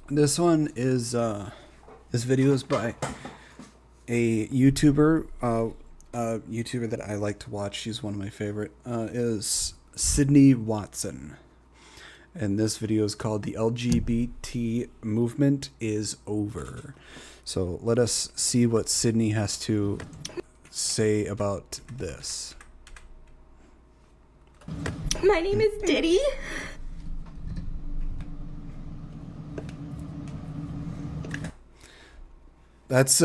This one is this video is by a YouTuber, YouTuber that I like to watch. She's one of my favorite. Is Sydney Watson, and this video is called "The LGBT Movement Is Over." So let us see what Sydney has to say about this. My name is Diddy. That's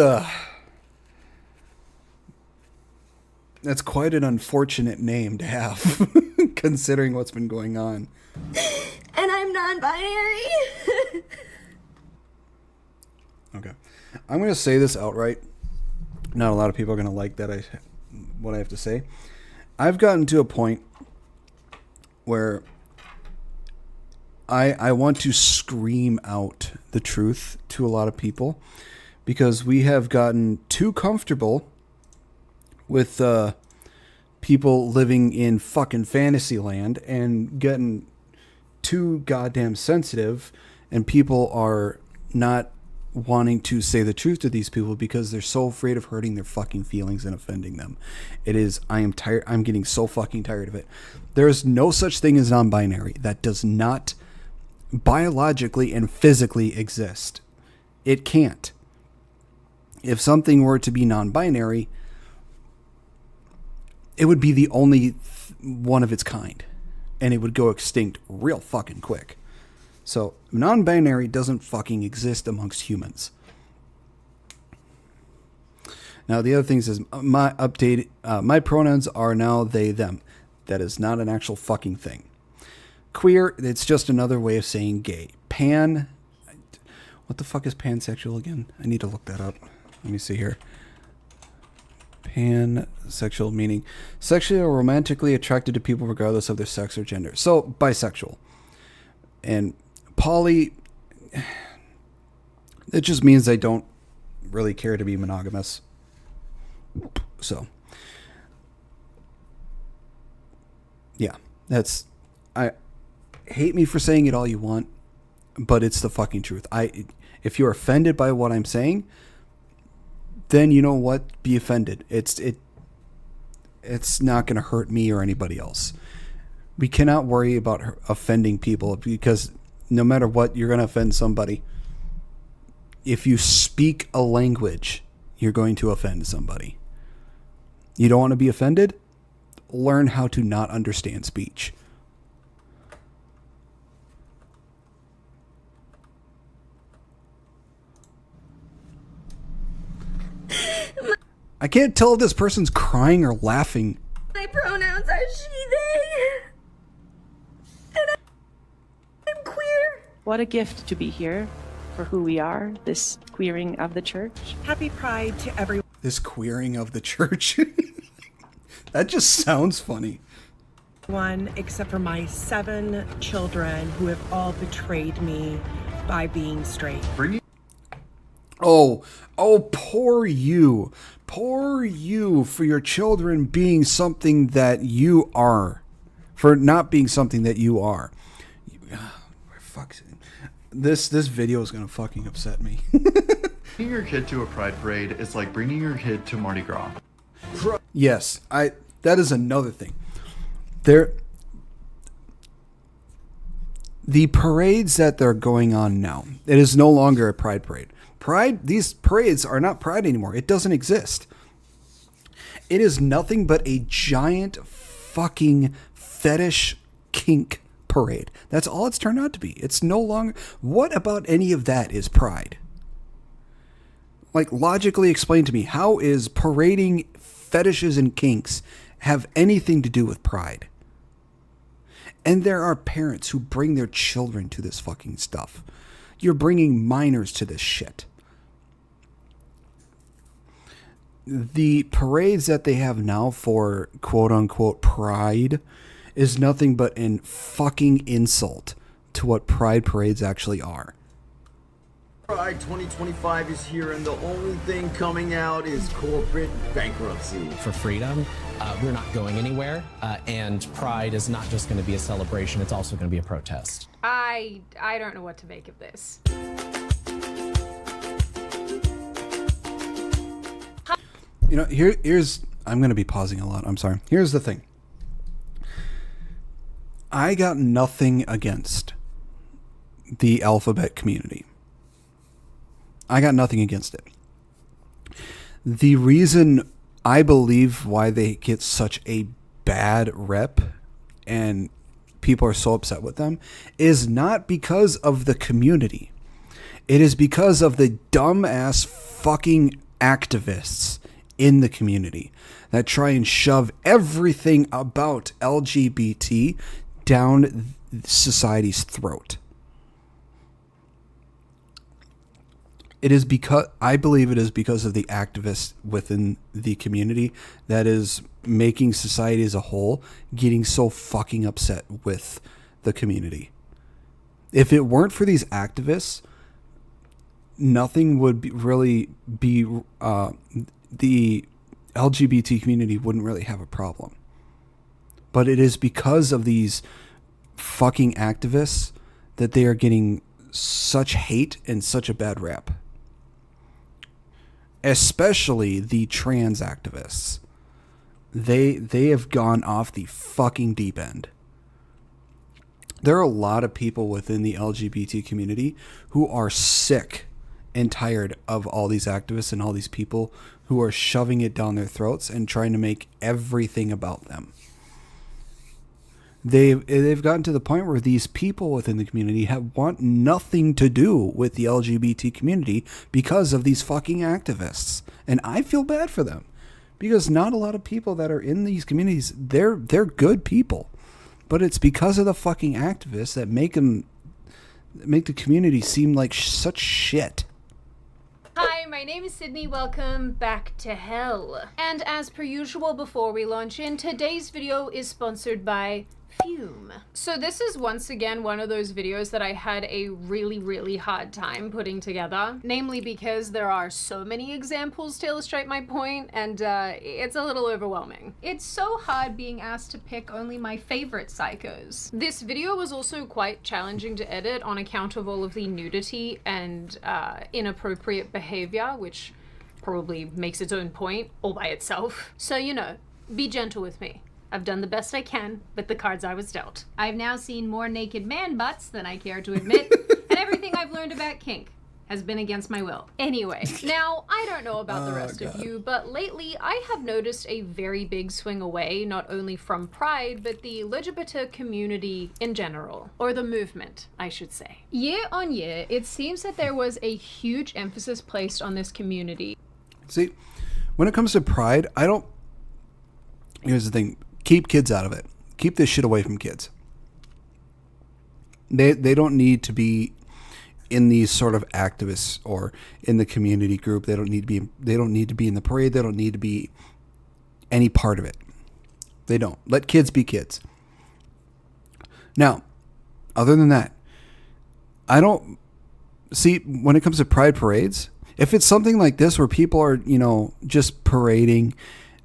quite an unfortunate name to have, considering what's been going on. And I'm non-binary. Okay, I'm gonna say this outright. Not a lot of people are gonna like that. What I have to say. I've gotten to a point where I want to scream out the truth to a lot of people, because we have gotten too comfortable with people living in fucking fantasy land and getting too goddamn sensitive, and people are not wanting to say the truth to these people because they're so afraid of hurting their fucking feelings and offending them. I am tired. I'm getting so fucking tired of it. There is no such thing as non-binary. That does not biologically and physically exist. It can't. If something were to be non-binary, it would be the only one of its kind, and it would go extinct real fucking quick. So non-binary doesn't fucking exist amongst humans. Now the other thing is my pronouns are now they them. That is not an actual fucking thing. Queer, it's just another way of saying gay. Pan, what the fuck is pansexual again? I need to look that up. Let me see here. Pansexual meaning sexually or romantically attracted to people regardless of their sex or gender. So bisexual. And poly, it just means I don't really care to be monogamous. So yeah, I hate me for saying it all you want, but it's the fucking truth. If you're offended by what I'm saying, then you know what? Be offended. It's not going to hurt me or anybody else. We cannot worry about offending people, because no matter what, you're going to offend somebody. If you speak a language, you're going to offend somebody. You don't want to be offended? Learn how to not understand speech. I can't tell if this person's crying or laughing. My pronouns are she, they. And I'm queer. What a gift to be here for who we are, this queering of the church. Happy Pride to everyone. This queering of the church. That just sounds funny. Except for my 7 children who have all betrayed me by being straight. Oh, poor you. Poor you for your children being something that you are. For not being something that you are. This video is going to fucking upset me. Bringing your kid to a pride parade is like bringing your kid to Mardi Gras. Yes, that is another thing. The parades that they're going on now, it is no longer a pride parade. These parades are not pride anymore. It doesn't exist. It is nothing but a giant fucking fetish kink parade. That's all it's turned out to be. It's no longer... What about any of that is pride? Like, logically explain to me, how is parading fetishes and kinks have anything to do with pride? And there are parents who bring their children to this fucking stuff. You're bringing minors to this shit. The parades that they have now for quote-unquote pride is nothing but an fucking insult to what pride parades actually are. Pride 2025 is here, and the only thing coming out is corporate bankruptcy. For freedom, we're not going anywhere, and Pride is not just going to be a celebration, it's also going to be a protest. I don't know what to make of this. You know, here's I'm going to be pausing a lot. I'm sorry. Here's the thing. I got nothing against the alphabet community. I got nothing against it. The reason I believe why they get such a bad rep and people are so upset with them is not because of the community. It is because of the dumbass fucking activists in the community that try and shove everything about LGBT down society's throat. It is because I believe it is because of the activists within the community that is making society as a whole getting so fucking upset with the community. If it weren't for these activists, nothing would really be the LGBT community wouldn't really have a problem. But it is because of these fucking activists that they are getting such hate and such a bad rap. Especially the trans activists. They have gone off the fucking deep end. There are a lot of people within the LGBT community who are sick and tired of all these activists and all these people who are shoving it down their throats and trying to make everything about them. They've gotten to the point where these people within the community want nothing to do with the LGBT community because of these fucking activists. And I feel bad for them because not a lot of people that are in these communities, they're good people. But it's because of the fucking activists that make the community seem like such shit. Hi, my name is Sydney. Welcome back to hell. And as per usual, before we launch in, today's video is sponsored by Fume. So this is once again one of those videos that I had a really hard time putting together, namely because there are so many examples to illustrate my point, and it's a little overwhelming. It's so hard being asked to pick only my favorite psychos. This video was also quite challenging to edit on account of all of the nudity and inappropriate behavior, which probably makes its own point all by itself. So, you know, be gentle with me. I've done the best I can with the cards I was dealt. I've now seen more naked man butts than I care to admit, and everything I've learned about kink has been against my will. Anyway, now, I don't know about the rest of you, but lately I have noticed a very big swing away, not only from Pride, but the LGBT community in general, or the movement, I should say. Year on year, it seems that there was a huge emphasis placed on this community. See, when it comes to Pride, here's the thing. Keep kids out of it. Keep this shit away from kids. They don't need to be in these sort of activists or in the community group. They don't need to be in the parade. They don't need to be any part of it. They don't. Let kids be kids. Now, other than that, I don't see when it comes to Pride parades, if it's something like this where people are, just parading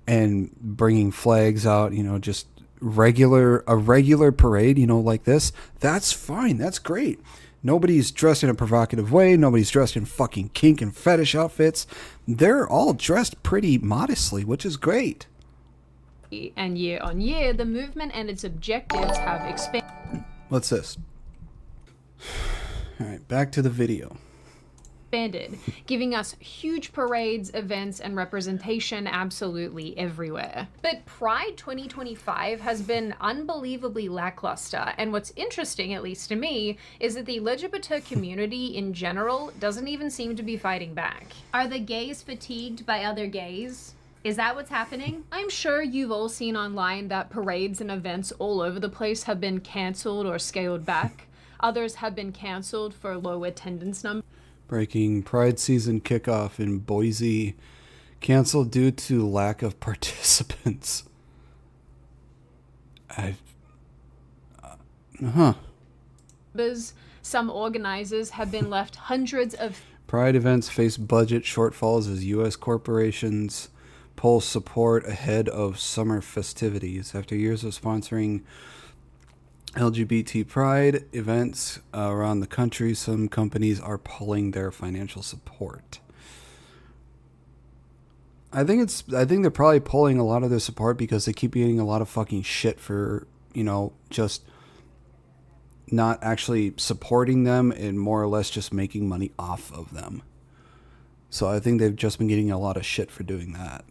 and bringing flags out, just a regular parade, like this, that's fine. That's great. Nobody's dressed in a provocative way. Nobody's dressed in fucking kink and fetish outfits. They're all dressed pretty modestly, which is great. And year on year, the movement and its objectives have expanded. What's this? All right, back to the video. Giving us huge parades, events, and representation absolutely everywhere. But Pride 2025 has been unbelievably lackluster, and what's interesting, at least to me, is that the LGBT community in general doesn't even seem to be fighting back. Are the gays fatigued by other gays? Is that what's happening? I'm sure you've all seen online that parades and events all over the place have been cancelled or scaled back. Others have been cancelled for low attendance numbers. Breaking Pride season kickoff in Boise canceled due to lack of participants. Some organizers have been left hundreds of Pride events face budget shortfalls as U.S. corporations pull support ahead of summer festivities. After years of sponsoring LGBT pride events around the country, some companies are pulling their financial support. I think they're probably pulling a lot of their support because they keep getting a lot of fucking shit for, just not actually supporting them and more or less just making money off of them. So I think they've just been getting a lot of shit for doing that.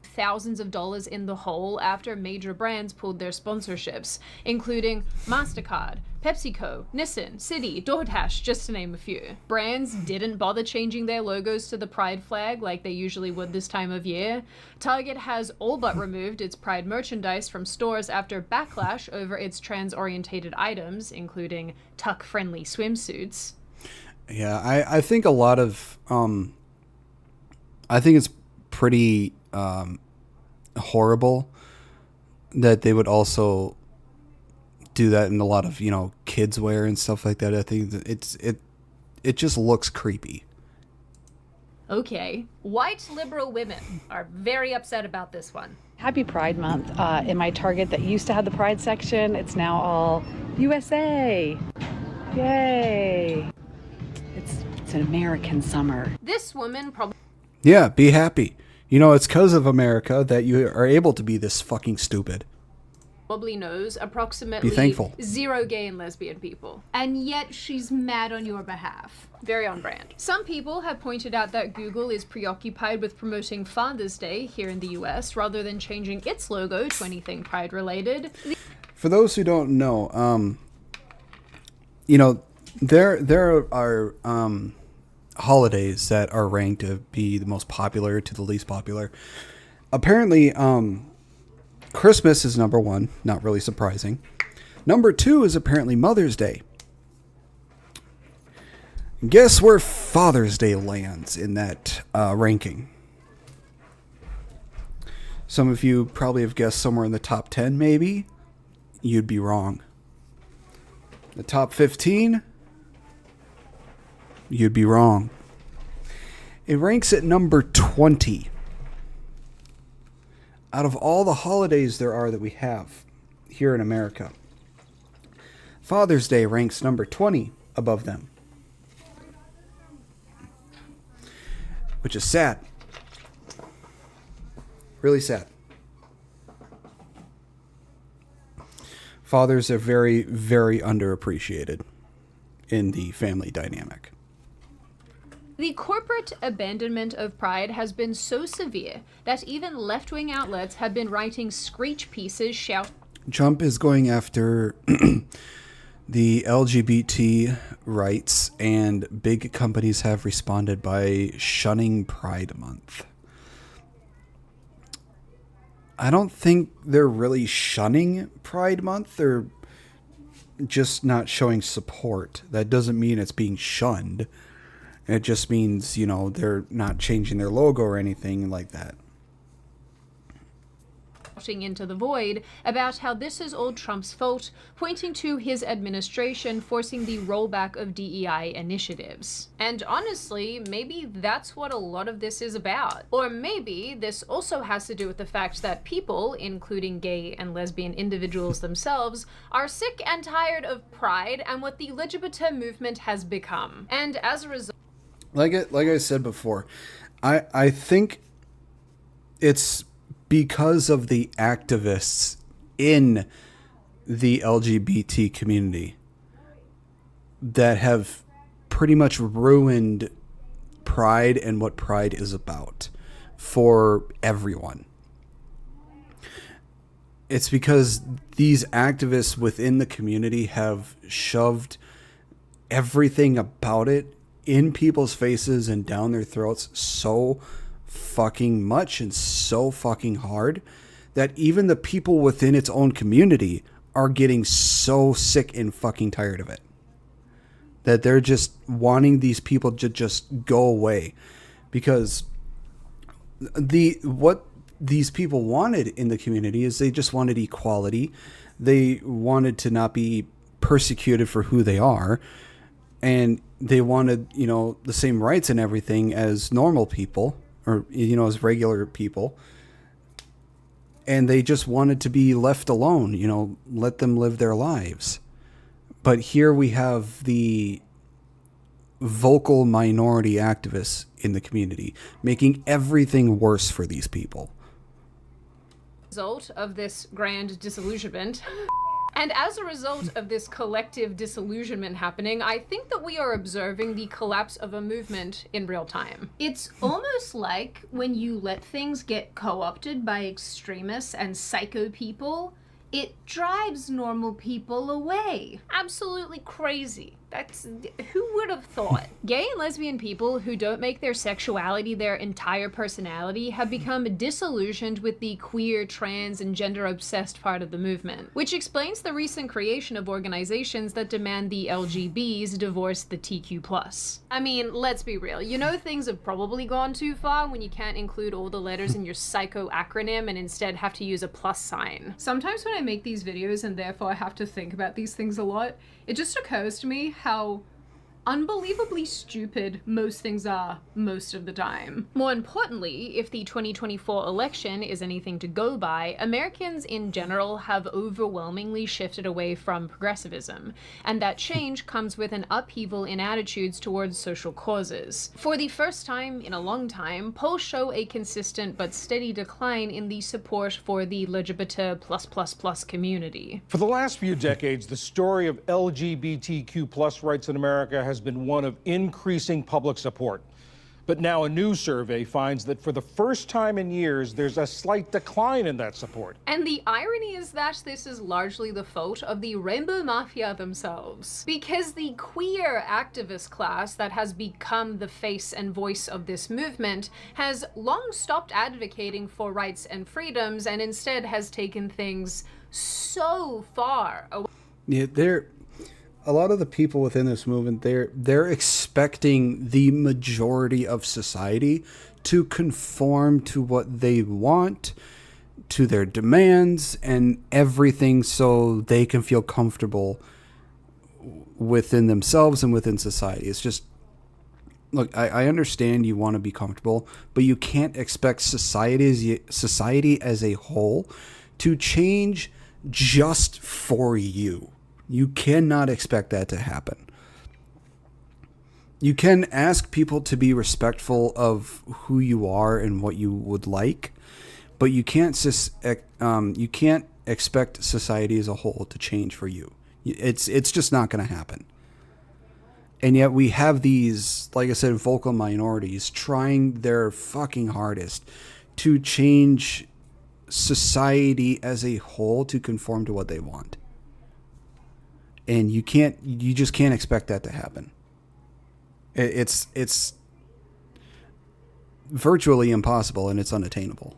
Thousands of dollars in the hole after major brands pulled their sponsorships, including MasterCard, PepsiCo, Nissan, Citi, DoorDash, just to name a few. Brands didn't bother changing their logos to the Pride flag like they usually would this time of year. Target has all but removed its Pride merchandise from stores after backlash over its trans-orientated items, including tuck-friendly swimsuits. Yeah, I think a lot of... I think it's pretty horrible that they would also do that in a lot of kids wear and stuff like that. I think that it just looks creepy. Okay, white liberal women are very upset about this one. Happy Pride Month. In my Target that used to have the Pride section, it's now all USA. Yay. It's an American summer. This woman Yeah, be happy. It's because of America that you are able to be this fucking stupid. probably knows approximately Be thankful. 0 gay and lesbian people. And yet she's mad on your behalf. Very on brand. Some people have pointed out that Google is preoccupied with promoting Father's Day here in the US rather than changing its logo to anything Pride related. For those who don't know, there are holidays that are ranked to be the most popular to the least popular. Apparently, Christmas is number 1, not really surprising. Number 2 is apparently Mother's Day. Guess where Father's Day lands in that ranking? Some of you probably have guessed somewhere in the top 10, maybe. You'd be wrong. The top 15? You'd be wrong. It ranks at number 20. Out of all the holidays there are that we have here in America, Father's Day ranks number 20 above them. Which is sad. Really sad. Fathers are very, very underappreciated in the family dynamic. The corporate abandonment of Pride has been so severe that even left-wing outlets have been writing screech pieces shouting. Trump is going after the LGBT rights, and big companies have responded by shunning Pride Month. I don't think they're really shunning Pride Month. They're just not showing support. That doesn't mean it's being shunned. It just means, they're not changing their logo or anything like that. Into the void about how this is all Trump's fault, pointing to his administration forcing the rollback of DEI initiatives. And honestly, maybe that's what a lot of this is about. Or maybe this also has to do with the fact that people, including gay and lesbian individuals themselves, are sick and tired of Pride and what the LGBT movement has become. And as a result, like I said before, I think it's because of the activists in the LGBT community that have pretty much ruined Pride and what Pride is about for everyone. It's because these activists within the community have shoved everything about it in people's faces and down their throats so fucking much and so fucking hard that even the people within its own community are getting so sick and fucking tired of it that they're just wanting these people to just go away, because what these people wanted in the community is they just wanted equality. They wanted to not be persecuted for who they are, and they wanted, you know, the same rights and everything as normal people, or, you know, as regular people. And they just wanted to be left alone, you know, let them live their lives. But here we have the vocal minority activists in the community making everything worse for these people. Result of this grand disillusionment. And as a result of this collective disillusionment happening, I think that we are observing the collapse of a movement in real time. It's almost like when you let things get co-opted by extremists and psycho people, it drives normal people away. Absolutely crazy. Who would have thought? Gay and lesbian people who don't make their sexuality their entire personality have become disillusioned with the queer, trans, and gender-obsessed part of the movement, which explains the recent creation of organizations that demand the LGBs divorce the TQ+. I mean, let's be real. You know things have probably gone too far when you can't include all the letters in your psycho acronym and instead have to use a plus sign. Sometimes when I make these videos and therefore I have to think about these things a lot, it just occurs to me how unbelievably stupid most things are most of the time. More importantly, if the 2024 election is anything to go by, Americans in general have overwhelmingly shifted away from progressivism, and that change comes with an upheaval in attitudes towards social causes. For the first time in a long time, polls show a consistent but steady decline in the support for the LGBT++ community. For the last few decades, the story of LGBTQ+ rights in America has been one of increasing public support. But now a new survey finds that for the first time in years, there's a slight decline in that support. And the irony is that this is largely the fault of the Rainbow Mafia themselves. Because the queer activist class that has become the face and voice of this movement has long stopped advocating for rights and freedoms and instead has taken things so far away. Yeah, a lot of the people within this movement, they're expecting the majority of society to conform to what they want, to their demands, and everything, so they can feel comfortable within themselves and within society. It's just, look, I understand you want to be comfortable, but you can't expect society as a whole to change just for you. You cannot expect that to happen. You can ask people to be respectful of who you are and what you would like, but you can't expect society as a whole to change for you. It's just not going to happen. And yet we have these, like I said, vocal minorities trying their fucking hardest to change society as a whole to conform to what they want. And you just can't expect that to happen. It's virtually impossible, and it's unattainable.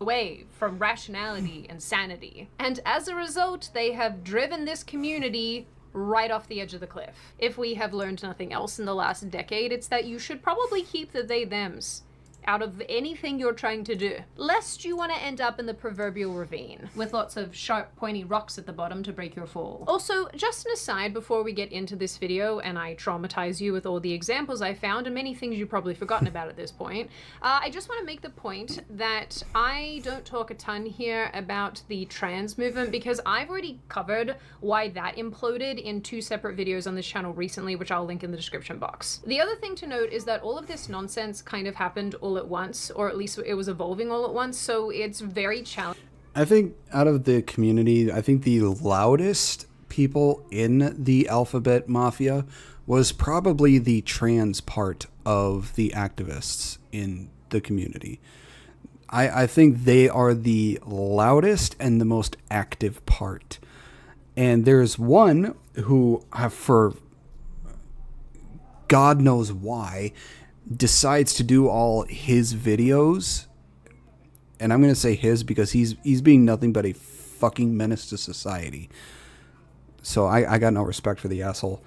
Away from rationality and sanity. And as a result, they have driven this community right off the edge of the cliff. If we have learned nothing else in the last decade, it's that you should probably keep the they-thems out of anything you're trying to do, lest you want to end up in the proverbial ravine with lots of sharp, pointy rocks at the bottom to break your fall. Also, just an aside before we get into this video and I traumatize you with all the examples I found and many things you've probably forgotten about at this point, I just want to make the point that I don't talk a ton here about the trans movement because I've already covered why that imploded in 2 separate videos on this channel recently, which I'll link in the description box. The other thing to note is that all of this nonsense kind of happened all at once, or at least it was evolving all at once, so it's very challenging. I think out of the community, I think the loudest people in the alphabet mafia was probably the trans part of the activists in the community. I think they are the loudest and the most active part. And there's one who, for God knows why, decides to do all his videos, and I'm going to say his because he's being nothing but a fucking menace to society. So I got no respect for the asshole.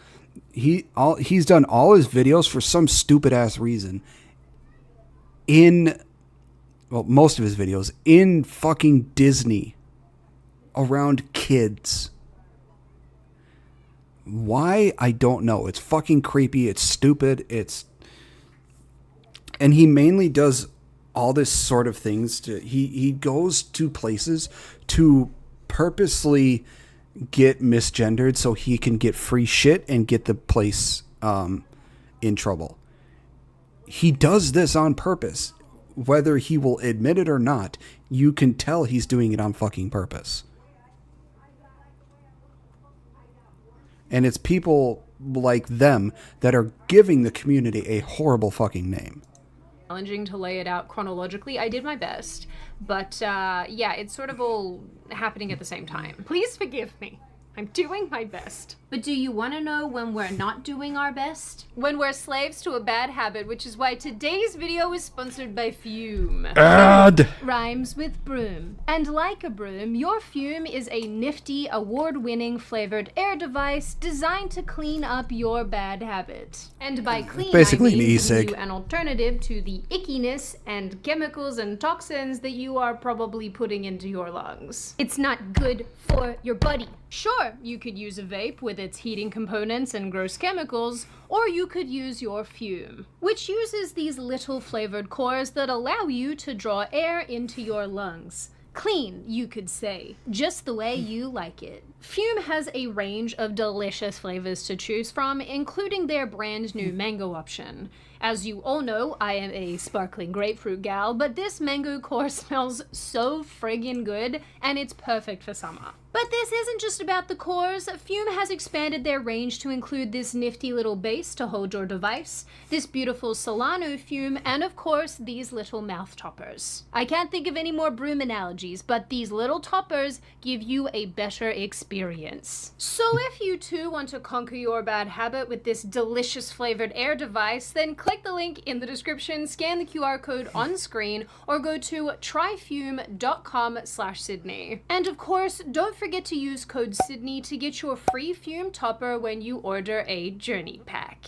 He's done all his videos for some stupid ass reason most of his videos in fucking Disney around kids. Why? I don't know. It's fucking creepy. It's stupid. And he mainly does all this sort of things he goes to places to purposely get misgendered so he can get free shit and get the place in trouble. He does this on purpose. Whether he will admit it or not, you can tell he's doing it on fucking purpose. And it's people like them that are giving the community a horrible fucking name. Challenging to lay it out chronologically. I did my best, but yeah, it's sort of all happening at the same time. Please forgive me. I'm doing my best. But do you want to know when we're not doing our best? When we're slaves to a bad habit, which is why today's video is sponsored by Fume. Ad. Rhymes with broom. And like a broom, your Fume is a nifty, award-winning flavored air device designed to clean up your bad habit. And by clean, basically I mean an e-cig. giving you an alternative to the ickiness and chemicals and toxins that you are probably putting into your lungs. It's not good for your body. Sure, you could use a vape with its heating components and gross chemicals, or you could use your Fume, which uses these little flavored cores that allow you to draw air into your lungs. Clean, you could say, just the way you like it. Fume has a range of delicious flavors to choose from, including their brand new mango option. As you all know, I am a sparkling grapefruit gal, but this mango core smells so friggin' good, and it's perfect for summer. But this isn't just about the cores. Fume has expanded their range to include this nifty little base to hold your device, this beautiful Solano Fume, and of course, these little mouth toppers. I can't think of any more broom analogies, but these little toppers give you a better experience. So if you too want to conquer your bad habit with this delicious flavored air device, then click the link in the description, scan the QR code on screen, or go to tryfume.com/Sydney. And of course, don't forget to use code Sydney to get your free Fume topper when you order a journey pack.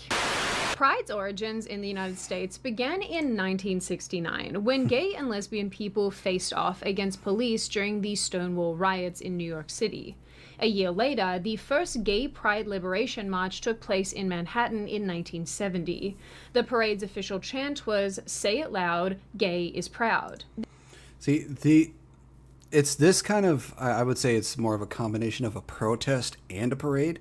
Pride's origins in the United States began in 1969 when gay and lesbian people faced off against police during the Stonewall riots in New York City. A year later, the first Gay Pride Liberation March took place in Manhattan in 1970. The parade's official chant was, "Say it loud, gay is proud." See, it's this kind of, I would say it's more of a combination of a protest and a parade,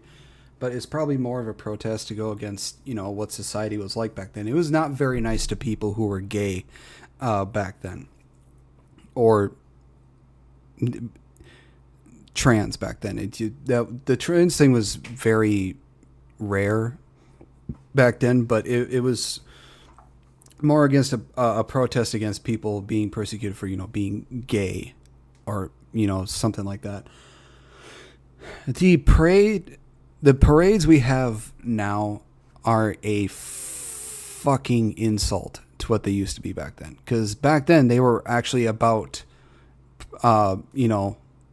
but it's probably more of a protest to go against, what society was like back then. It was not very nice to people who were gay back then, or trans back then. The trans thing was very rare back then, but it was more against a protest against people being persecuted for being gay, or something like that. The parades we have now are a fucking insult to what they used to be back then, because back then they were actually about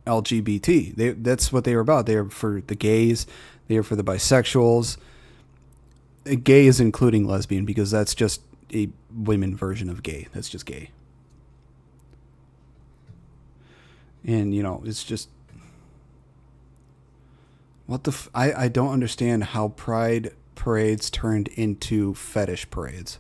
LGBT. That's what they were about. They were for the gays. They were for the bisexuals. Gay is including lesbian, because that's just a women version of gay. That's just gay. And, it's just... What the... I don't understand how pride parades turned into fetish parades.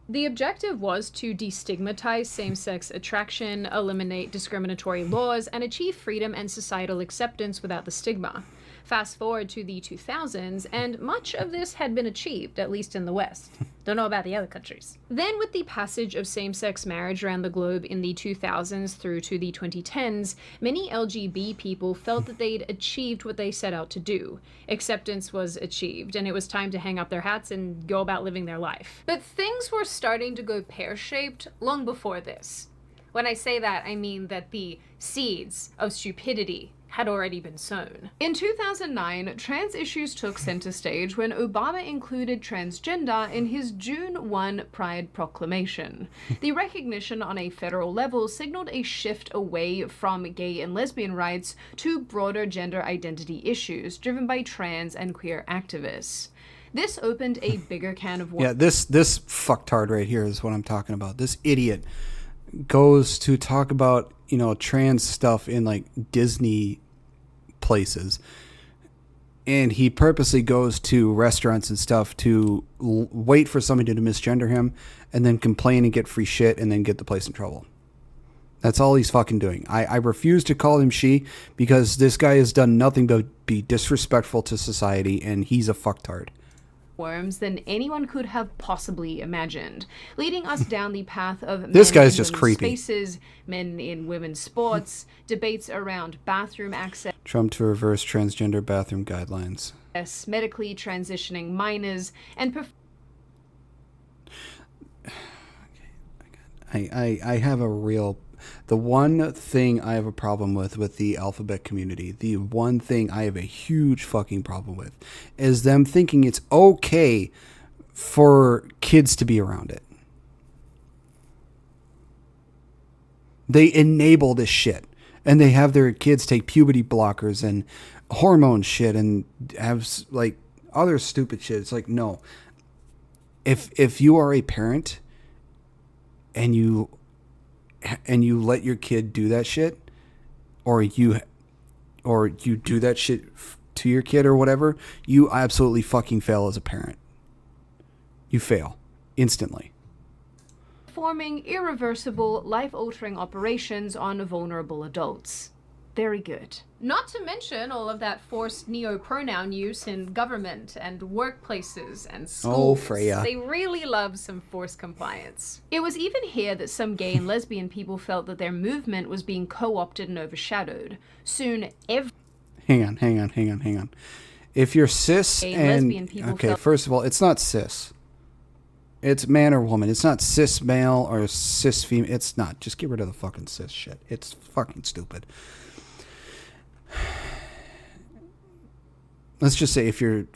The objective was to destigmatize same-sex attraction, eliminate discriminatory laws, and achieve freedom and societal acceptance without the stigma. Fast forward to the 2000s, and much of this had been achieved, at least in the West. Don't know about the other countries. Then, with the passage of same-sex marriage around the globe in the 2000s through to the 2010s, many LGBT people felt that they'd achieved what they set out to do. Acceptance was achieved, and it was time to hang up their hats and go about living their life. But things were starting to go pear-shaped long before this. When I say that, I mean that the seeds of stupidity had already been sown. In 2009, trans issues took center stage when Obama included transgender in his June 1 Pride proclamation. The recognition on a federal level signaled a shift away from gay and lesbian rights to broader gender identity issues driven by trans and queer activists. This opened a bigger can of worms. Yeah, this fucktard right here is what I'm talking about. This idiot goes to talk about, trans stuff in like Disney places And he purposely goes to restaurants and stuff to wait for somebody to misgender him and then complain and get free shit and then get the place in trouble. That's all he's fucking doing. I refuse to call him she because this guy has done nothing but be disrespectful to society, and he's a fucktard. Worms than anyone could have possibly imagined, leading us down the path of This men guy's in just women's creepy. spaces, men in women's sports, debates around bathroom access, Trump to reverse transgender bathroom guidelines. medically transitioning minors, and I have a real... The one thing I have a problem with the alphabet community, the one thing I have a huge fucking problem with, is them thinking it's okay for kids to be around it. They enable this shit. And they have their kids take puberty blockers and hormone shit and have like other stupid shit. It's like, no. If you are a parent and you let your kid do that shit, or you do that shit to your kid or whatever, you absolutely fucking fail as a parent. You fail instantly. performing irreversible, life-altering operations on vulnerable adults. Very good. Not to mention all of that forced neo-pronoun use in government and workplaces and schools. Oh, Freya. They really love some forced compliance. It was even here that some gay and lesbian people felt that their movement was being co-opted and overshadowed. Soon, Hang on. If you're cis Gay and... lesbian people Okay, felt- first of all, it's not cis. It's man or woman. It's not cis male or cis female. It's not. Just get rid of the fucking cis shit. It's fucking stupid. Let's just say if you're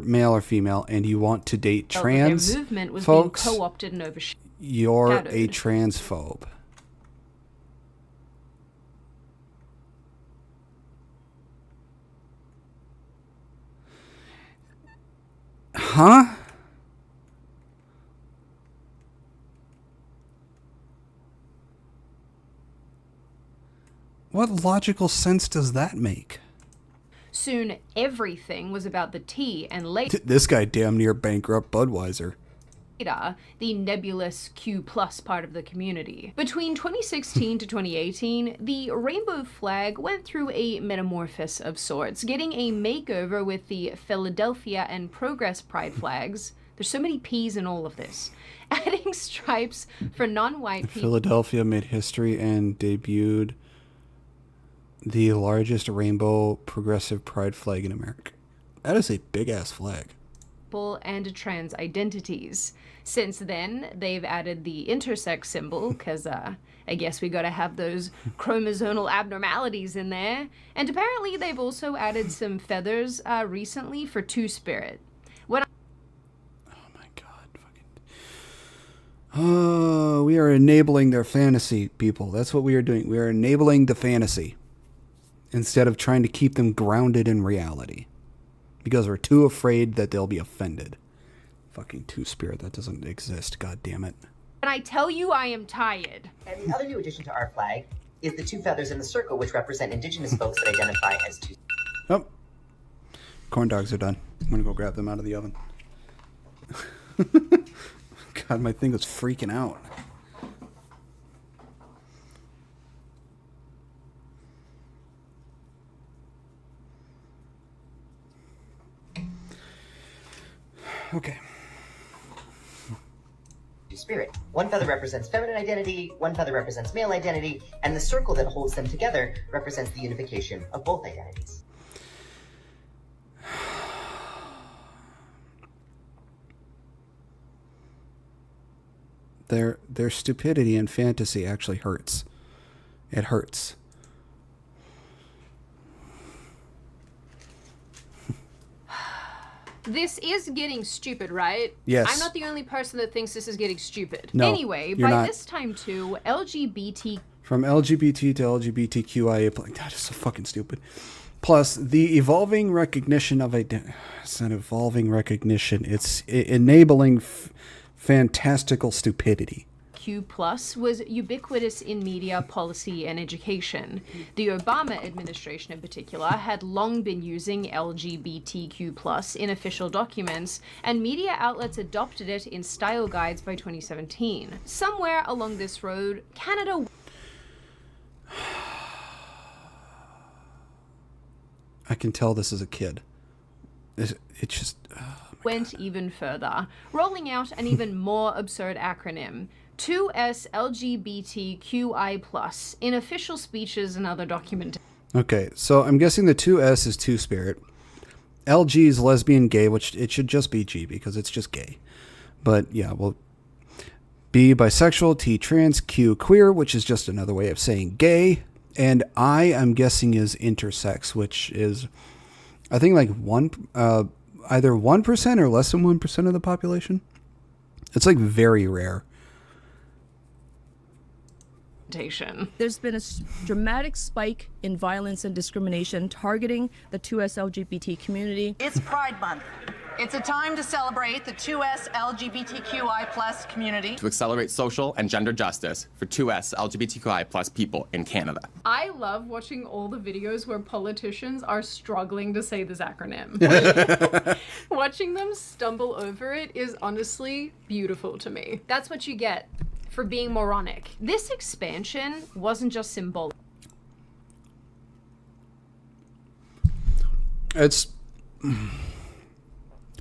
male or female and you want to date felt that trans their movement was folks, being co-opted and overshadowed. you're a transphobe. Huh? What logical sense does that make? Soon, everything was about the T, and later, This guy damn near bankrupt Budweiser. the nebulous Q plus part of the community. Between 2016 to 2018, the rainbow flag went through a metamorphosis of sorts, getting a makeover with the Philadelphia and Progress Pride flags. There's so many P's in all of this. Adding stripes for non-white people. Philadelphia made history and debuted the largest rainbow progressive pride flag in America. That is a big ass flag. And trans identities. Since then, they've added the intersex symbol, because I guess we gotta have those chromosomal abnormalities in there. And apparently they've also added some feathers recently for two-spirit. Oh, we are enabling their fantasy, people. That's what we are doing. We are enabling the fantasy instead of trying to keep them grounded in reality. Because we're too afraid that they'll be offended. Fucking two-spirit, that doesn't exist. God damn it. And I tell you, I am tired. And the other new addition to our flag is the two feathers in the circle, which represent indigenous folks that identify as two. Oh. Corn dogs are done. I'm gonna go grab them out of the oven. God, my thing was freaking out. Okay. Spirit. One feather represents feminine identity, one feather represents male identity, and the circle that holds them together represents the unification of both identities. Their stupidity and fantasy actually hurts. It hurts. This is getting stupid, right? Yes. I'm not the only person that thinks this is getting stupid. No, Anyway, you're by not. this time too, LGBT From LGBT to LGBTQIA, that is so fucking stupid. Plus, the evolving recognition of it's not evolving recognition. It's enabling fantastical stupidity. LGBTQ+ was ubiquitous in media, policy, and education. The Obama administration in particular had long been using LGBTQ+ in official documents, and media outlets adopted it in style guides by 2017. Somewhere along this road, Canada I can tell this is a kid. It just... went even further, rolling out an even more absurd acronym, 2S LGBTQI+, in official speeches and other documentation. Okay, so I'm guessing the 2S is two-spirit. LG is lesbian gay, which it should just be G because it's just gay. But yeah, well, B, bisexual, T, trans, Q, queer, which is just another way of saying gay. And I, I'm guessing, is intersex, which is, I think, like either 1% or less than 1% of the population. It's like very rare. There's been a dramatic spike in violence and discrimination targeting the 2S LGBT community. It's Pride Month. It's a time to celebrate the 2S LGBTQI+ community. To accelerate social and gender justice for 2S LGBTQI+ people in Canada. I love watching all the videos where politicians are struggling to say this acronym. Watching them stumble over it is honestly beautiful to me. That's what you get for being moronic. This expansion wasn't just symbolic.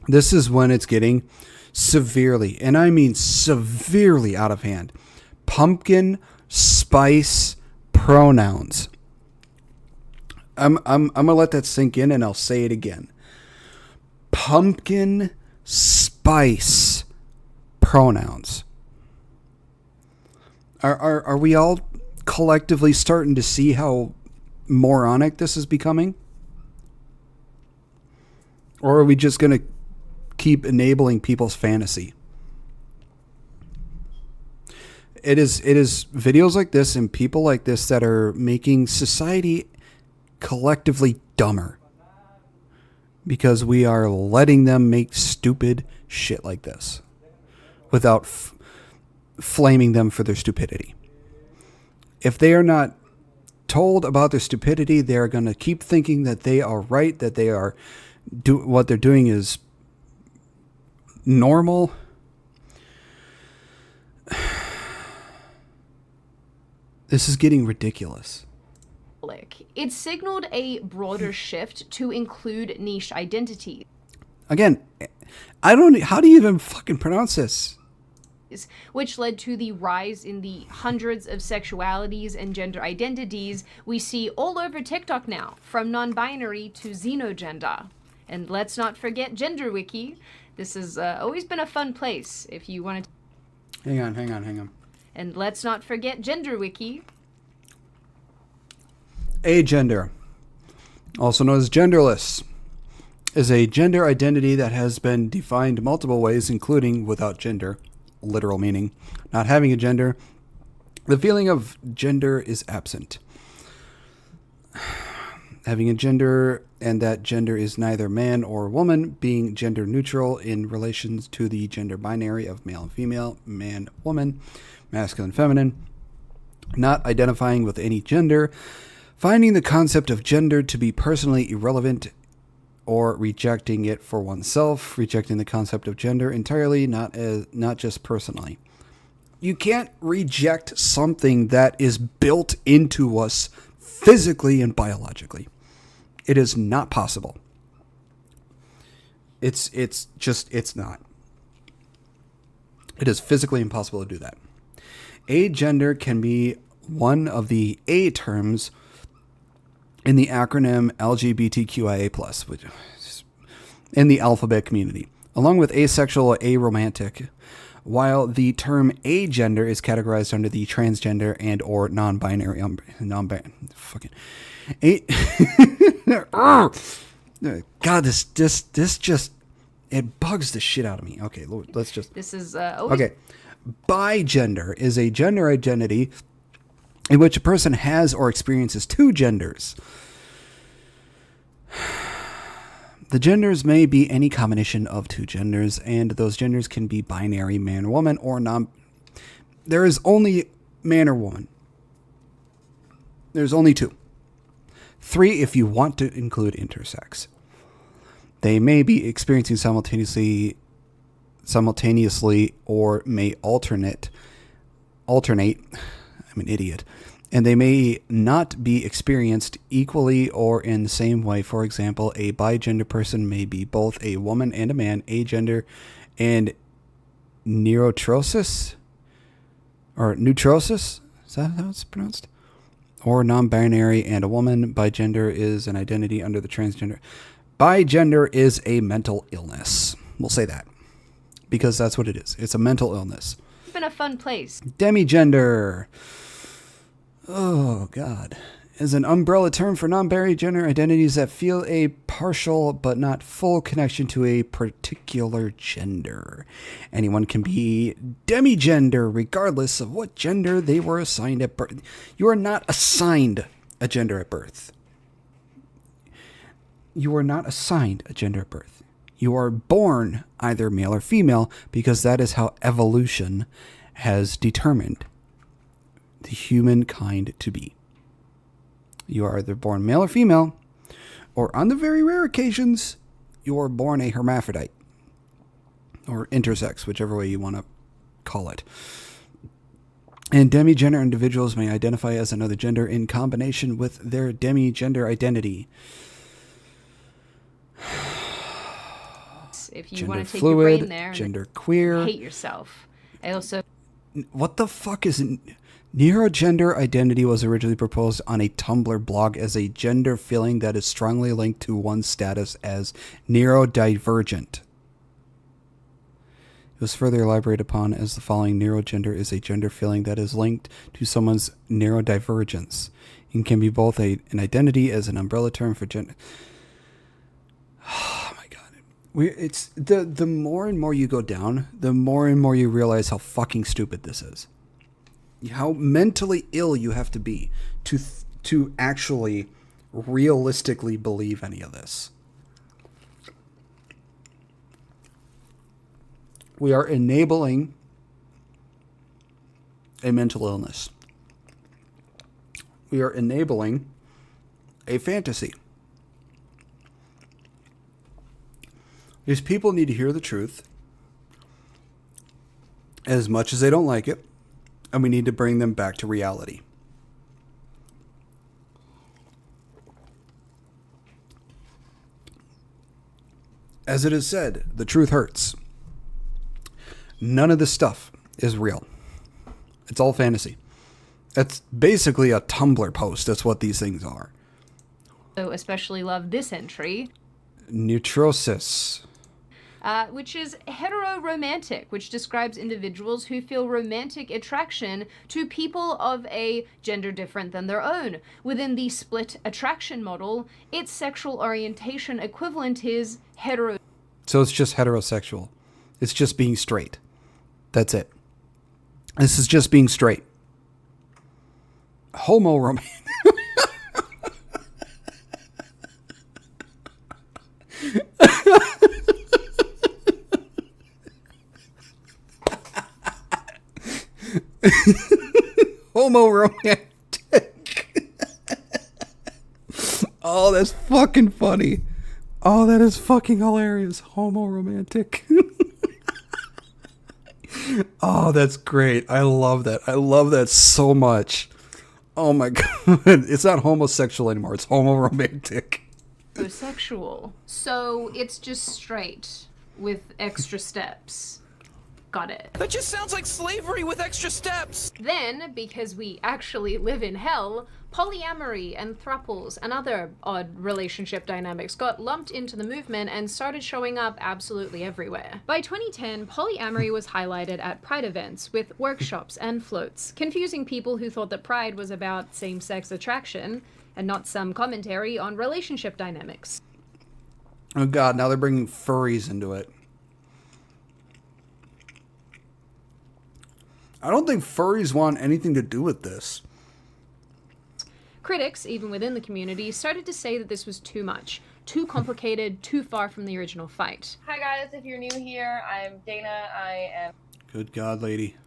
This is when it's getting severely, and I mean severely, out of hand. Pumpkin spice pronouns. I'm gonna let that sink in, and I'll say it again. Pumpkin spice pronouns. Are we all collectively starting to see how moronic this is becoming? Or are we just going to keep enabling people's fantasy? It is videos like this and people like this that are making society collectively dumber. Because we are letting them make stupid shit like this without flaming them for their stupidity. If they are not told about their stupidity, they are going to keep thinking that they are right, that they are what they're doing is normal. This is getting ridiculous. It signaled a broader shift to include niche identities. Again, how do you even fucking pronounce this? Which led to the rise in the hundreds of sexualities and gender identities we see all over TikTok now, from non-binary to xenogender. And let's not forget GenderWiki. This has always been a fun place if you want to... Hang on. And let's not forget GenderWiki. Agender, also known as genderless, is a gender identity that has been defined multiple ways, including without gender, literal meaning, not having a gender. The feeling of gender is absent. Having a gender, and that gender is neither man or woman, being gender neutral in relation to the gender binary of male and female, man, woman, masculine, feminine, not identifying with any gender, finding the concept of gender to be personally irrelevant or rejecting it for oneself, rejecting the concept of gender entirely, not just personally. You can't reject something that is built into us physically and biologically. It is not possible. It's not. It is physically impossible to do that. Agender can be one of the A terms in the acronym LGBTQIA+, which is in the alphabet community, along with asexual or aromantic, while the term agender is categorized under the transgender and or non-binary God, this just, it bugs the shit out of me. Okay, let's just... This is... Okay. Bigender is a gender identity in which a person has or experiences two genders. The genders may be any combination of two genders, and those genders can be binary, man, woman, or non... There is only man or woman. There's only 2. 3 if you want to include intersex. They may be experiencing simultaneously or may alternate. I'm an idiot. And they may not be experienced equally or in the same way. For example, a bigender person may be both a woman and a man, agender and neurotrosis, or neutrosis, is that how it's pronounced? Or non-binary and a woman. Bigender is an identity under the transgender. Bigender is a mental illness. We'll say that because that's what it is. It's a mental illness. It's been a fun place. Demigender. Oh, God. Is an umbrella term for non-binary gender identities that feel a partial but not full connection to a particular gender. Anyone can be demigender regardless of what gender they were assigned at birth. You are not assigned a gender at birth. You are not assigned a gender at birth. You are born either male or female because that is how evolution has determined the humankind to be. You are either born male or female, or on the very rare occasions, you are born a hermaphrodite or intersex, whichever way you want to call it. And demigender individuals may identify as another gender in combination with their demigender identity. If you Gender want to take fluid, your brain there gender and queer. hate yourself. I also... What the fuck is... Neurogender identity was originally proposed on a Tumblr blog as a gender feeling that is strongly linked to one's status as neurodivergent. It was further elaborated upon as the following: neurogender is a gender feeling that is linked to someone's neurodivergence and can be both an identity as an umbrella term for gender. Oh my God. It's the more and more you go down, the more and more you realize how fucking stupid this is. How mentally ill you have to be to actually realistically believe any of this. We are enabling a mental illness. We are enabling a fantasy. These people need to hear the truth as much as they don't like it. And we need to bring them back to reality. As it is said, the truth hurts. None of this stuff is real. It's all fantasy. That's basically a Tumblr post. That's what these things are. So especially love this entry. Neutrosis. Which is heteroromantic, which describes individuals who feel romantic attraction to people of a gender different than their own. Within the split attraction model, its sexual orientation equivalent is hetero. So it's just heterosexual. It's just being straight. That's it. This is just being straight. Homo-romantic. Homo-romantic. Oh, that's fucking funny. Oh, that is fucking hilarious. Homo-romantic. Oh, that's great. I love that. I love that so much. Oh my God. It's not homosexual anymore. It's homo-romantic. Sexual. So it's just straight with extra steps. Got it. That just sounds like slavery with extra steps. Then, because we actually live in hell, polyamory and thruples and other odd relationship dynamics got lumped into the movement and started showing up absolutely everywhere. By 2010, polyamory was highlighted at Pride events with workshops and floats, confusing people who thought that Pride was about same-sex attraction and not some commentary on relationship dynamics. Oh God, now they're bringing furries into it. I don't think furries want anything to do with this. Critics, even within the community, started to say that this was too much, too complicated, too far from the original fight. Hi guys, if you're new here, I'm Dana. I am... Good God, lady.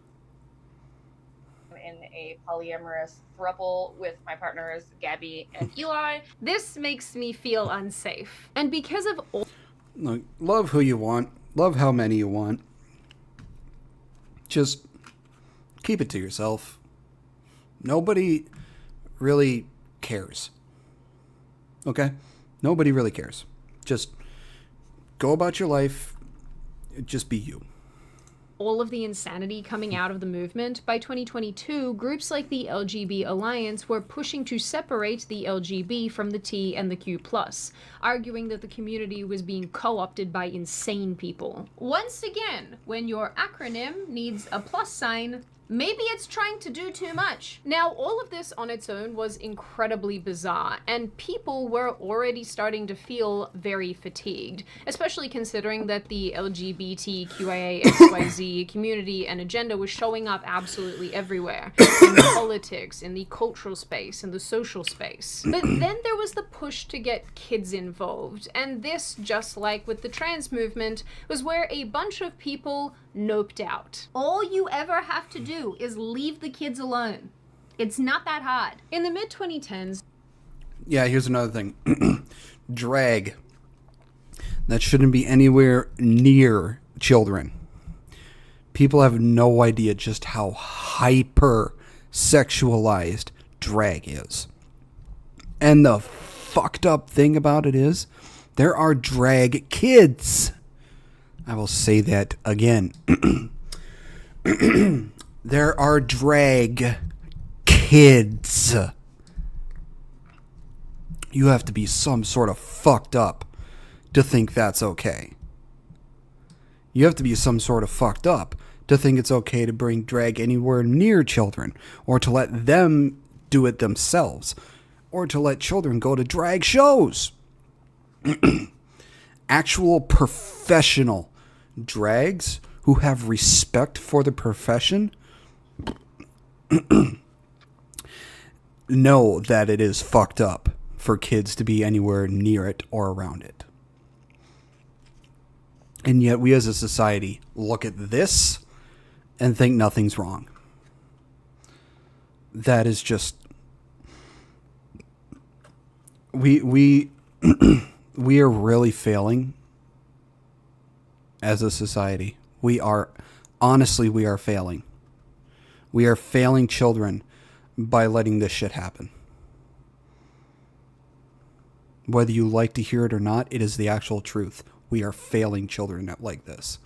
in a polyamorous throuple with my partners, Gabby and Eli. This makes me feel unsafe. And because of all... Look, love who you want. Love how many you want. Just keep it to yourself. Nobody really cares. Okay? Nobody really cares. Just go about your life. Just be you. All of the insanity coming out of the movement, by 2022, groups like the LGB Alliance were pushing to separate the LGB from the T and the Q+, arguing that the community was being co-opted by insane people. Once again, when your acronym needs a plus sign, maybe it's trying to do too much. Now, all of this on its own was incredibly bizarre, and people were already starting to feel very fatigued, especially considering that the LGBTQIA+XYZ community and agenda was showing up absolutely everywhere, in politics, in the cultural space, in the social space. But then there was the push to get kids involved, and this, just like with the trans movement, was where a bunch of people noped out. All you ever have to do is leave the kids alone. It's not that hard. In the mid-2010s... Yeah, here's another thing. Drag. That shouldn't be anywhere near children. People have no idea just how hyper-sexualized drag is. And the fucked up thing about it is, there are drag kids. I will say that again. There are drag kids. You have to be some sort of fucked up to think that's okay. You have to be some sort of fucked up to think it's okay to bring drag anywhere near children, or to let them do it themselves, or to let children go to drag shows. Actual professional drags who have respect for the profession know that it is fucked up for kids to be anywhere near it or around it. And yet we as a society look at this and think nothing's wrong. That is just... We are really failing as a society. We are failing. We are failing children by letting this shit happen. Whether you like to hear it or not, it is the actual truth. We are failing children like this.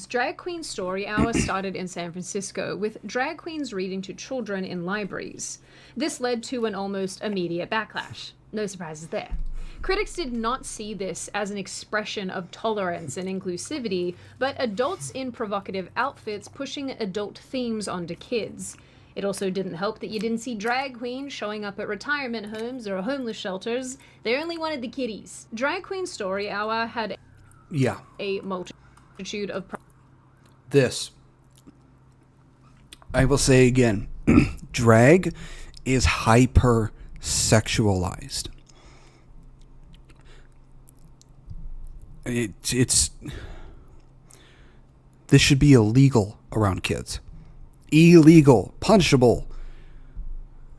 Drag Queen Story Hour started in San Francisco, with drag queens reading to children in libraries. This led to an almost immediate backlash. No surprises there. Critics did not see this as an expression of tolerance and inclusivity, but adults in provocative outfits pushing adult themes onto kids. It also didn't help that you didn't see drag queens showing up at retirement homes or homeless shelters. They only wanted the kiddies. Drag Queen Story Hour had a multitude of... This. I will say again, drag is hyper-sexualized. It's this should be illegal around kids. Illegal, punishable,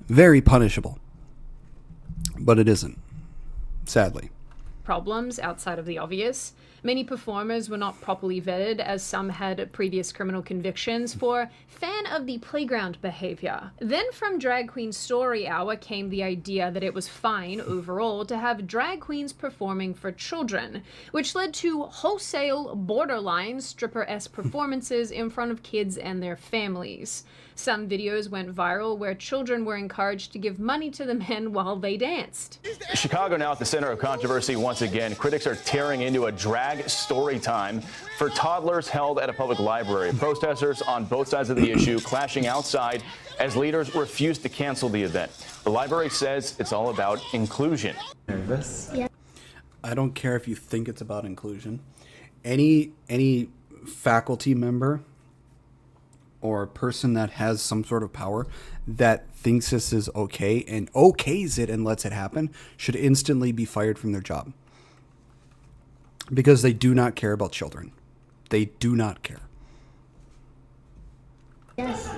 very punishable. But it isn't, sadly. Problems outside of the obvious. Many performers were not properly vetted, as some had previous criminal convictions for fan of the playground behavior. Then from Drag Queen Story Hour came the idea that it was fine overall to have drag queens performing for children, which led to wholesale, borderline stripper-esque performances in front of kids and their families. Some videos went viral where children were encouraged to give money to the men while they danced. Chicago now at the center of controversy once again. Critics are tearing into a drag story time for toddlers held at a public library. Protesters on both sides of the issue clashing outside as leaders refuse to cancel the event. The library says it's all about inclusion. Nervous? Yeah. I don't care if you think it's about inclusion. Any faculty member or person that has some sort of power that thinks this is okay and okays it and lets it happen should instantly be fired from their job. Because they do not care about children. They do not care. Yes.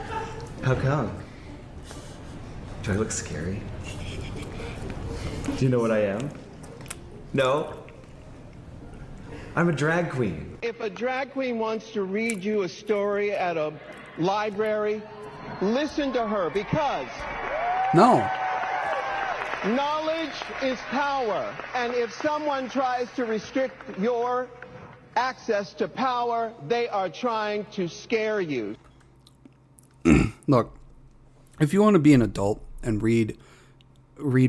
How come? Do I look scary? Do you know what I am? No? I'm a drag queen. If a drag queen wants to read you a story at a library, listen to her, because No. knowledge is power. And if someone tries to restrict your access to power, they are trying to scare you. Look, if you want to be an adult and read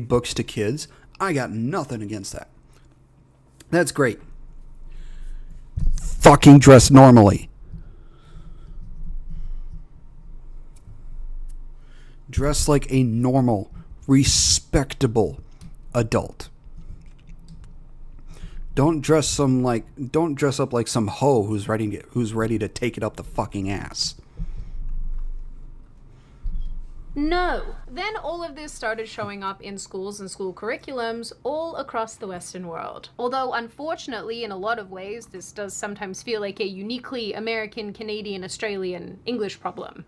books to kids, I got nothing against that. That's great. Fucking dress normally. Dress like a normal, respectable adult. Don't dress up like some hoe who's ready to take it up the fucking ass. No. Then all of this started showing up in schools and school curriculums all across the Western world. Although, unfortunately, in a lot of ways, this does sometimes feel like a uniquely American, Canadian, Australian English problem.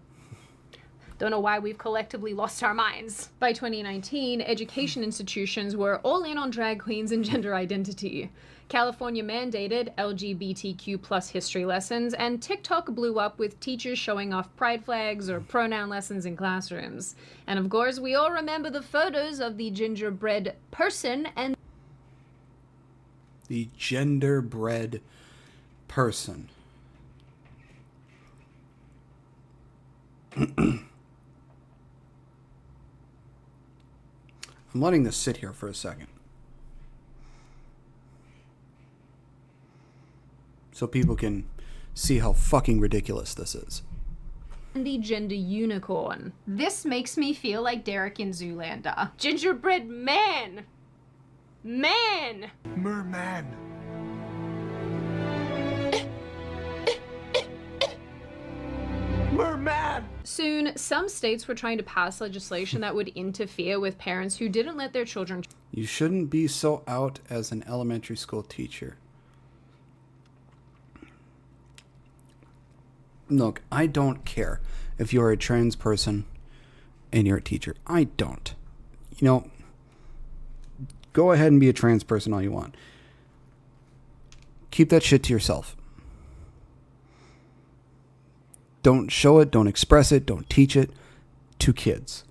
Don't know why we've collectively lost our minds. By 2019, education institutions were all in on drag queens and gender identity. California mandated LGBTQ+ history lessons, and TikTok blew up with teachers showing off pride flags or pronoun lessons in classrooms. And of course, we all remember the photos of the gingerbread person and The genderbread person. I'm letting this sit here for a second, so people can see how fucking ridiculous this is. the gender unicorn. This makes me feel like Derek in Zoolander. Gingerbread man! Man! Merman. Merman! Soon, some states were trying to pass legislation that would interfere with parents who didn't let their children. You shouldn't be so out as an elementary school teacher. Look, I don't care if you're a trans person and you're a teacher. I don't. You know, go ahead and be a trans person all you want. Keep that shit to yourself. Don't show it, don't express it, don't teach it to kids.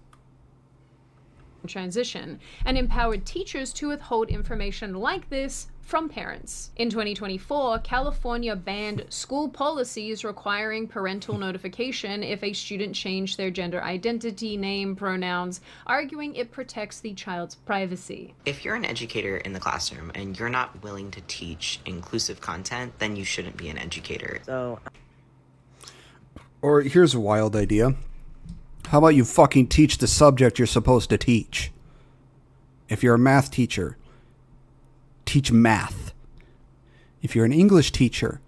Transition, and empowered teachers to withhold information like this from parents. In 2024, California banned school policies requiring parental notification if a student changed their gender identity, name, pronouns, arguing it protects the child's privacy. If you're an educator in the classroom and you're not willing to teach inclusive content, then you shouldn't be an educator. Or here's a wild idea. How about you fucking teach the subject you're supposed to teach? If you're a math teacher, teach math. If you're an English teacher,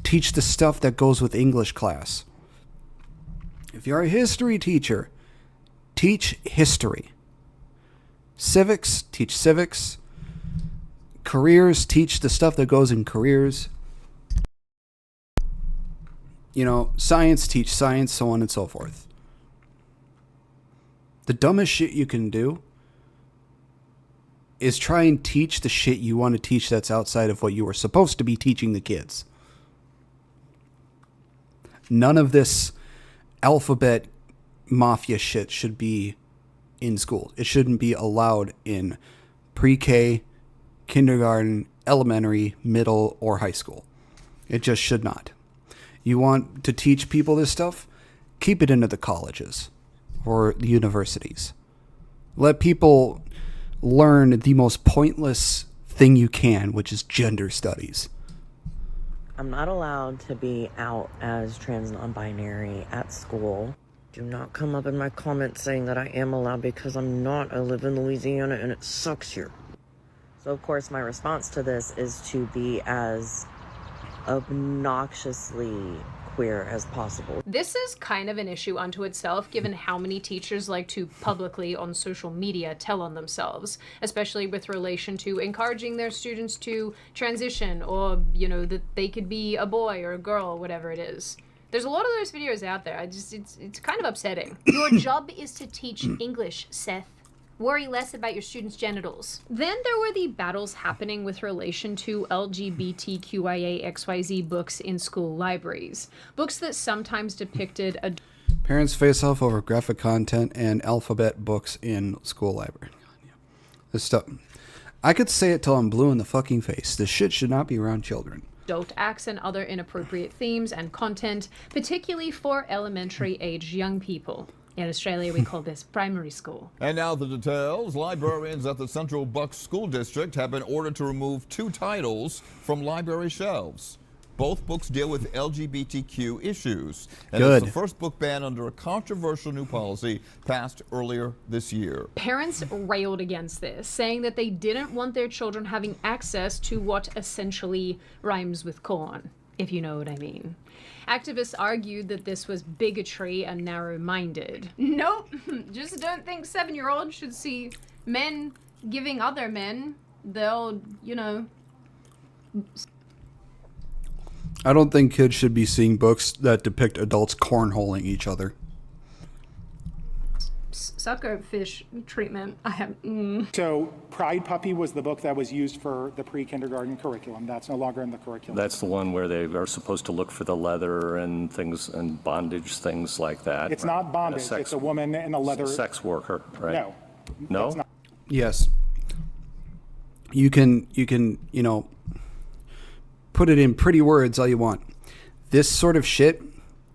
teach the stuff that goes with English class. If you're a history teacher, teach history. Civics, teach civics. Careers, teach the stuff that goes in careers. You know, science, teach science, so on and so forth. The dumbest shit you can do is try and teach the shit you want to teach that's outside of what you were supposed to be teaching the kids. None of this alphabet mafia shit should be in school. It shouldn't be allowed in pre-K, kindergarten, elementary, middle, or high school. It just should not. You want to teach people this stuff? Keep it into the colleges or the universities. Let people learn the most pointless thing you can, which is gender studies. I'm not allowed to be out as trans non-binary at school. Do not come up in my comments saying that I am allowed, because I'm not. I live in Louisiana and it sucks here. So of course my response to this is to be as obnoxiously queer as possible. This is kind of an issue unto itself, given how many teachers like to publicly on social media tell on themselves, especially with relation to encouraging their students to transition, or, you know, that they could be a boy or a girl, whatever it is. There's a lot of those videos out there. It's kind of upsetting. Your job is to teach English, Seth. Worry less about your students' genitals. Then there were the battles happening with relation to LGBTQIA XYZ books in school libraries. Books that sometimes depicted a Parents face off over graphic content and alphabet books in school library. This stuff, I could say it till I'm blue in the fucking face. This shit should not be around children. adult acts and other inappropriate themes and content, particularly for elementary age young people. In Australia, we call this primary school. And now the details. Librarians at the Central Bucks School District have been ordered to remove 2 titles from library shelves. Both books deal with LGBTQ issues. And it's the first book ban under a controversial new policy passed earlier this year. Parents railed against this, saying that they didn't want their children having access to what essentially rhymes with corn, if you know what I mean. Activists argued that this was bigotry and narrow-minded. Nope, just don't think 7-year-olds should see men giving other men the old, you know... I don't think kids should be seeing books that depict adults cornholing each other. Suckerfish treatment. I have. So Pride Puppy was the book that was used for the pre-kindergarten curriculum. That's no longer in the curriculum. That's the one where they are supposed to look for the leather and things and bondage, things like that. It's not bondage. It's a woman in a leather. Sex worker, right? No. No? Yes. You can, you know, put it in pretty words all you want. This sort of shit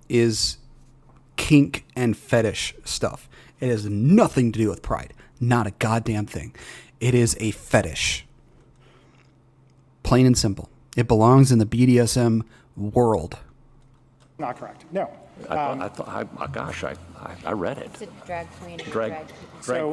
is kink and fetish stuff. It has nothing to do with pride. Not a goddamn thing. It is a fetish. Plain and simple. It belongs in the BDSM world. Not correct. No. I read it. It's a drag queen and Drag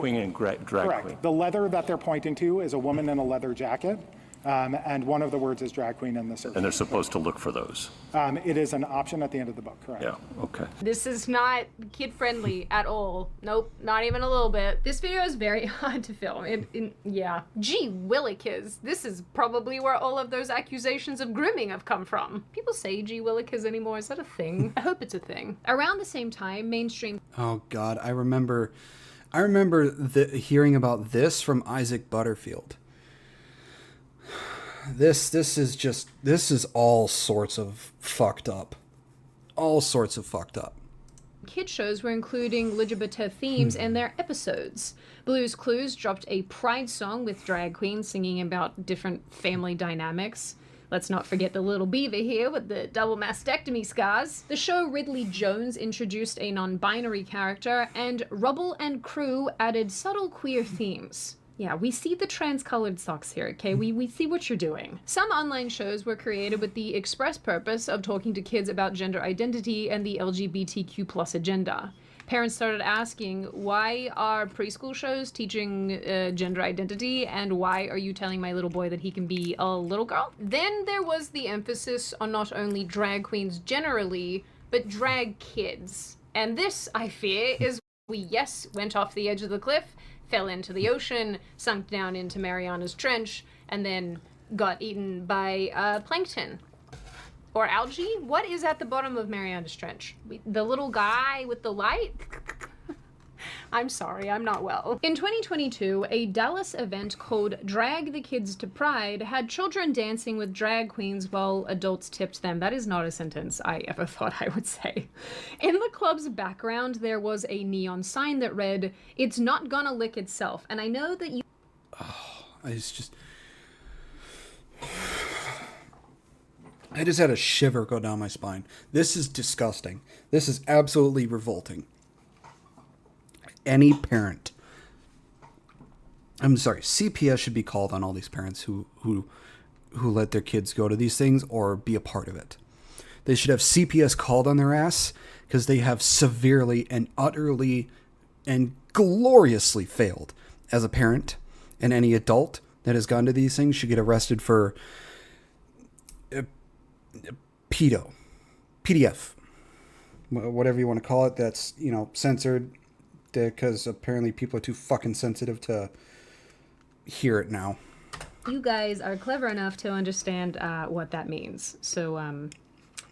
queen and drag correct. queen. The leather that they're pointing to is a woman in a leather jacket. And one of the words is drag queen in the search. And they're supposed to look for those. It is an option at the end of the book, correct? Yeah, okay. This is not kid-friendly at all. Nope, not even a little bit. This video is very hard to film. Yeah. Gee willikers. This is probably where all of those accusations of grooming have come from. People say gee willikers anymore. Is that a thing? I hope it's a thing. Around the same time, mainstream... Oh, God. I remember hearing about this from Isaac Butterfield. This is all sorts of fucked up. All sorts of fucked up. Kid shows were including LGBT themes in their episodes. Blue's Clues dropped a pride song with drag queens singing about different family dynamics. Let's not forget the little beaver here with the double mastectomy scars. The show Ridley Jones introduced a non-binary character, and Rubble and Crew added subtle queer themes. Yeah, we see the trans-colored socks here, okay? We see what you're doing. Some online shows were created with the express purpose of talking to kids about gender identity and the LGBTQ+ agenda. Parents started asking, why are preschool shows teaching gender identity, and why are you telling my little boy that he can be a little girl? Then there was the emphasis on not only drag queens generally, but drag kids. And this, I fear, is we, yes, went off the edge of the cliff, fell into the ocean, sunk down into Mariana's Trench, and then got eaten by plankton. Or algae? What is at the bottom of Mariana's Trench? The little guy with the light? I'm sorry, I'm not well. In 2022, a Dallas event called Drag the Kids to Pride had children dancing with drag queens while adults tipped them. That is not a sentence I ever thought I would say. In the club's background, there was a neon sign that read, "It's not gonna lick itself." And I know that you... I just had a shiver go down my spine. This is disgusting. This is absolutely revolting. Any parent, I'm sorry, CPS should be called on all these parents who let their kids go to these things or be a part of it. They should have CPS called on their ass because they have severely and utterly and gloriously failed as a parent, and any adult that has gone to these things should get arrested for PDF, whatever you want to call it. That's, you know, censored because apparently people are too fucking sensitive to hear it now. You guys are clever enough to understand what that means. So,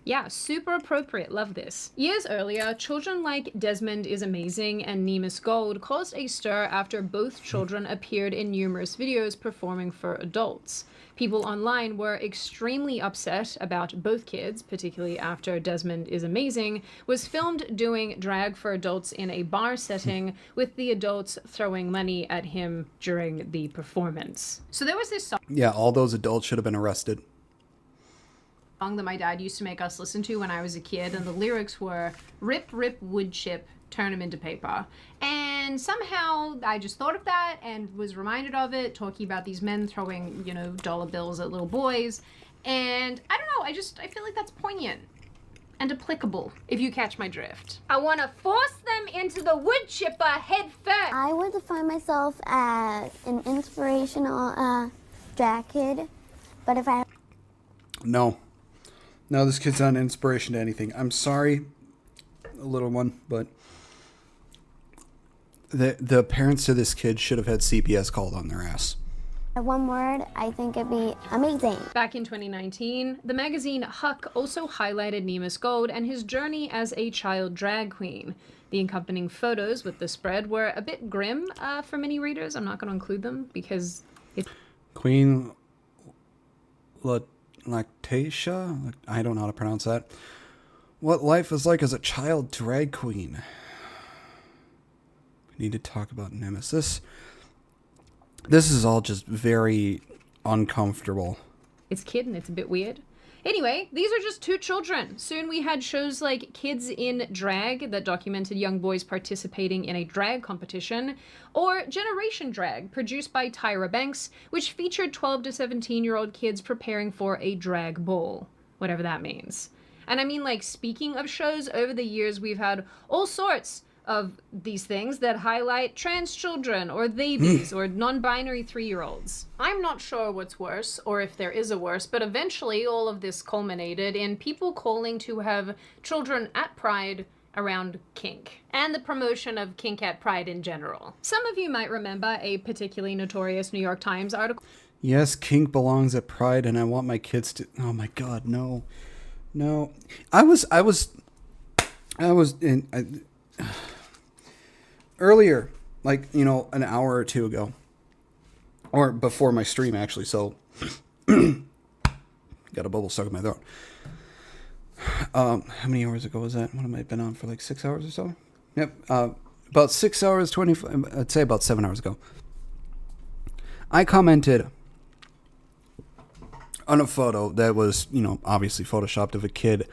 Yeah, super appropriate. Love this. Years earlier, children like Desmond is Amazing and Nemus Gold caused a stir after both children appeared in numerous videos performing for adults. People online were extremely upset about both kids, particularly after Desmond is Amazing was filmed doing drag for adults in a bar setting, with the adults throwing money at him during the performance. So there was this song Yeah, all those adults should have been arrested. that my dad used to make us listen to when I was a kid, and the lyrics were "Rip, rip, wood chip, turn them into paper." And somehow I just thought of that and was reminded of it, talking about these men throwing, you know, dollar bills at little boys. And I don't know, I feel like that's poignant and applicable, if you catch my drift. I want to force them into the wood chipper head first. I would define myself as an inspirational drag kid, but if I... No, this kid's not an inspiration to anything. I'm sorry, little one, but the parents to this kid should have had CPS called on their ass. One word, I think it'd be amazing. Back in 2019, the magazine Huck also highlighted Nemus Gold and his journey as a child drag queen. The accompanying photos with the spread were a bit grim for many readers. I'm not going to include them because it's... Queen Lactatia? I don't know how to pronounce that. What life is like as a child drag queen. We need to talk about Nemesis. This is all just very uncomfortable. It's kid and it's a bit weird. Anyway, these are just two children. Soon we had shows like Kids in Drag that documented young boys participating in a drag competition, or Generation Drag, produced by Tyra Banks, which featured 12 to 17-year-old kids preparing for a drag ball, whatever that means. And I mean, like, speaking of shows, over the years we've had all sorts of these things that highlight trans children or babies or non-binary 3-year-olds. I'm not sure what's worse or if there is a worse, but eventually all of this culminated in people calling to have children at Pride around kink and the promotion of kink at Pride in general. Some of you might remember a particularly notorious New York Times article. Yes, kink belongs at Pride, and I want my kids to... Oh my God, no. I was in... Earlier, like, you know, an hour or two ago, or before my stream, actually, so got a bubble stuck in my throat. How many hours ago was that? What have I been on for, like 6 hours or so? Yep, about 6 hours, I'd say about 7 hours ago. I commented on a photo that was, you know, obviously photoshopped of a kid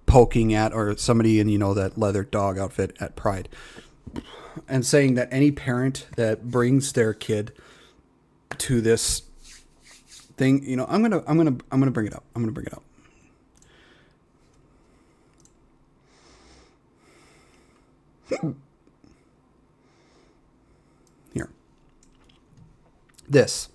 poking at, or somebody in, you know, that leather dog outfit at Pride, and saying that any parent that brings their kid to this thing, you know, I'm gonna bring it up. I'm gonna bring it up. Here. This.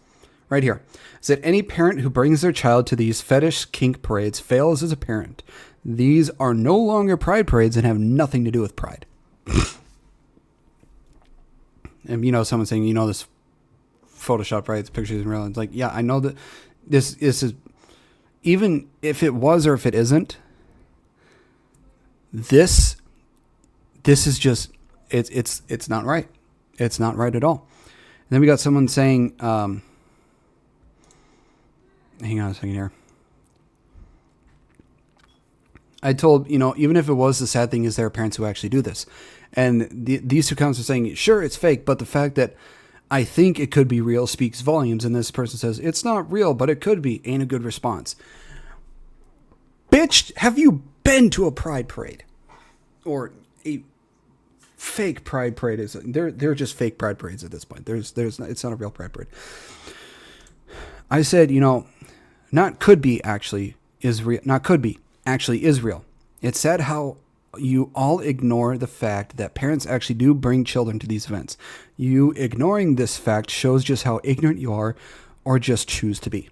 Right here. Is that any parent who brings their child to these fetish kink parades fails as a parent. These are no longer Pride parades and have nothing to do with Pride. And, you know, someone saying, you know, this Photoshop, right? It's pictures in real. It's like, yeah, I know that this is, even if it was or if it isn't, this is just, it's not right. It's not right at all. And then we got someone saying, hang on a second here. I told, you know, even if it was, the sad thing is there are parents who actually do this. And these two comments are saying, sure, it's fake, but the fact that I think it could be real speaks volumes. And this person says, it's not real, but it could be. Ain't a good response. Bitch, have you been to a Pride parade? Or a fake Pride parade? They're just fake Pride parades at this point. It's not a real Pride parade. I said, you know, not could be actually is real. Not could be. Actually is real. It's sad how you all ignore the fact that parents actually do bring children to these events. You ignoring this fact shows just how ignorant you are, or just choose to be.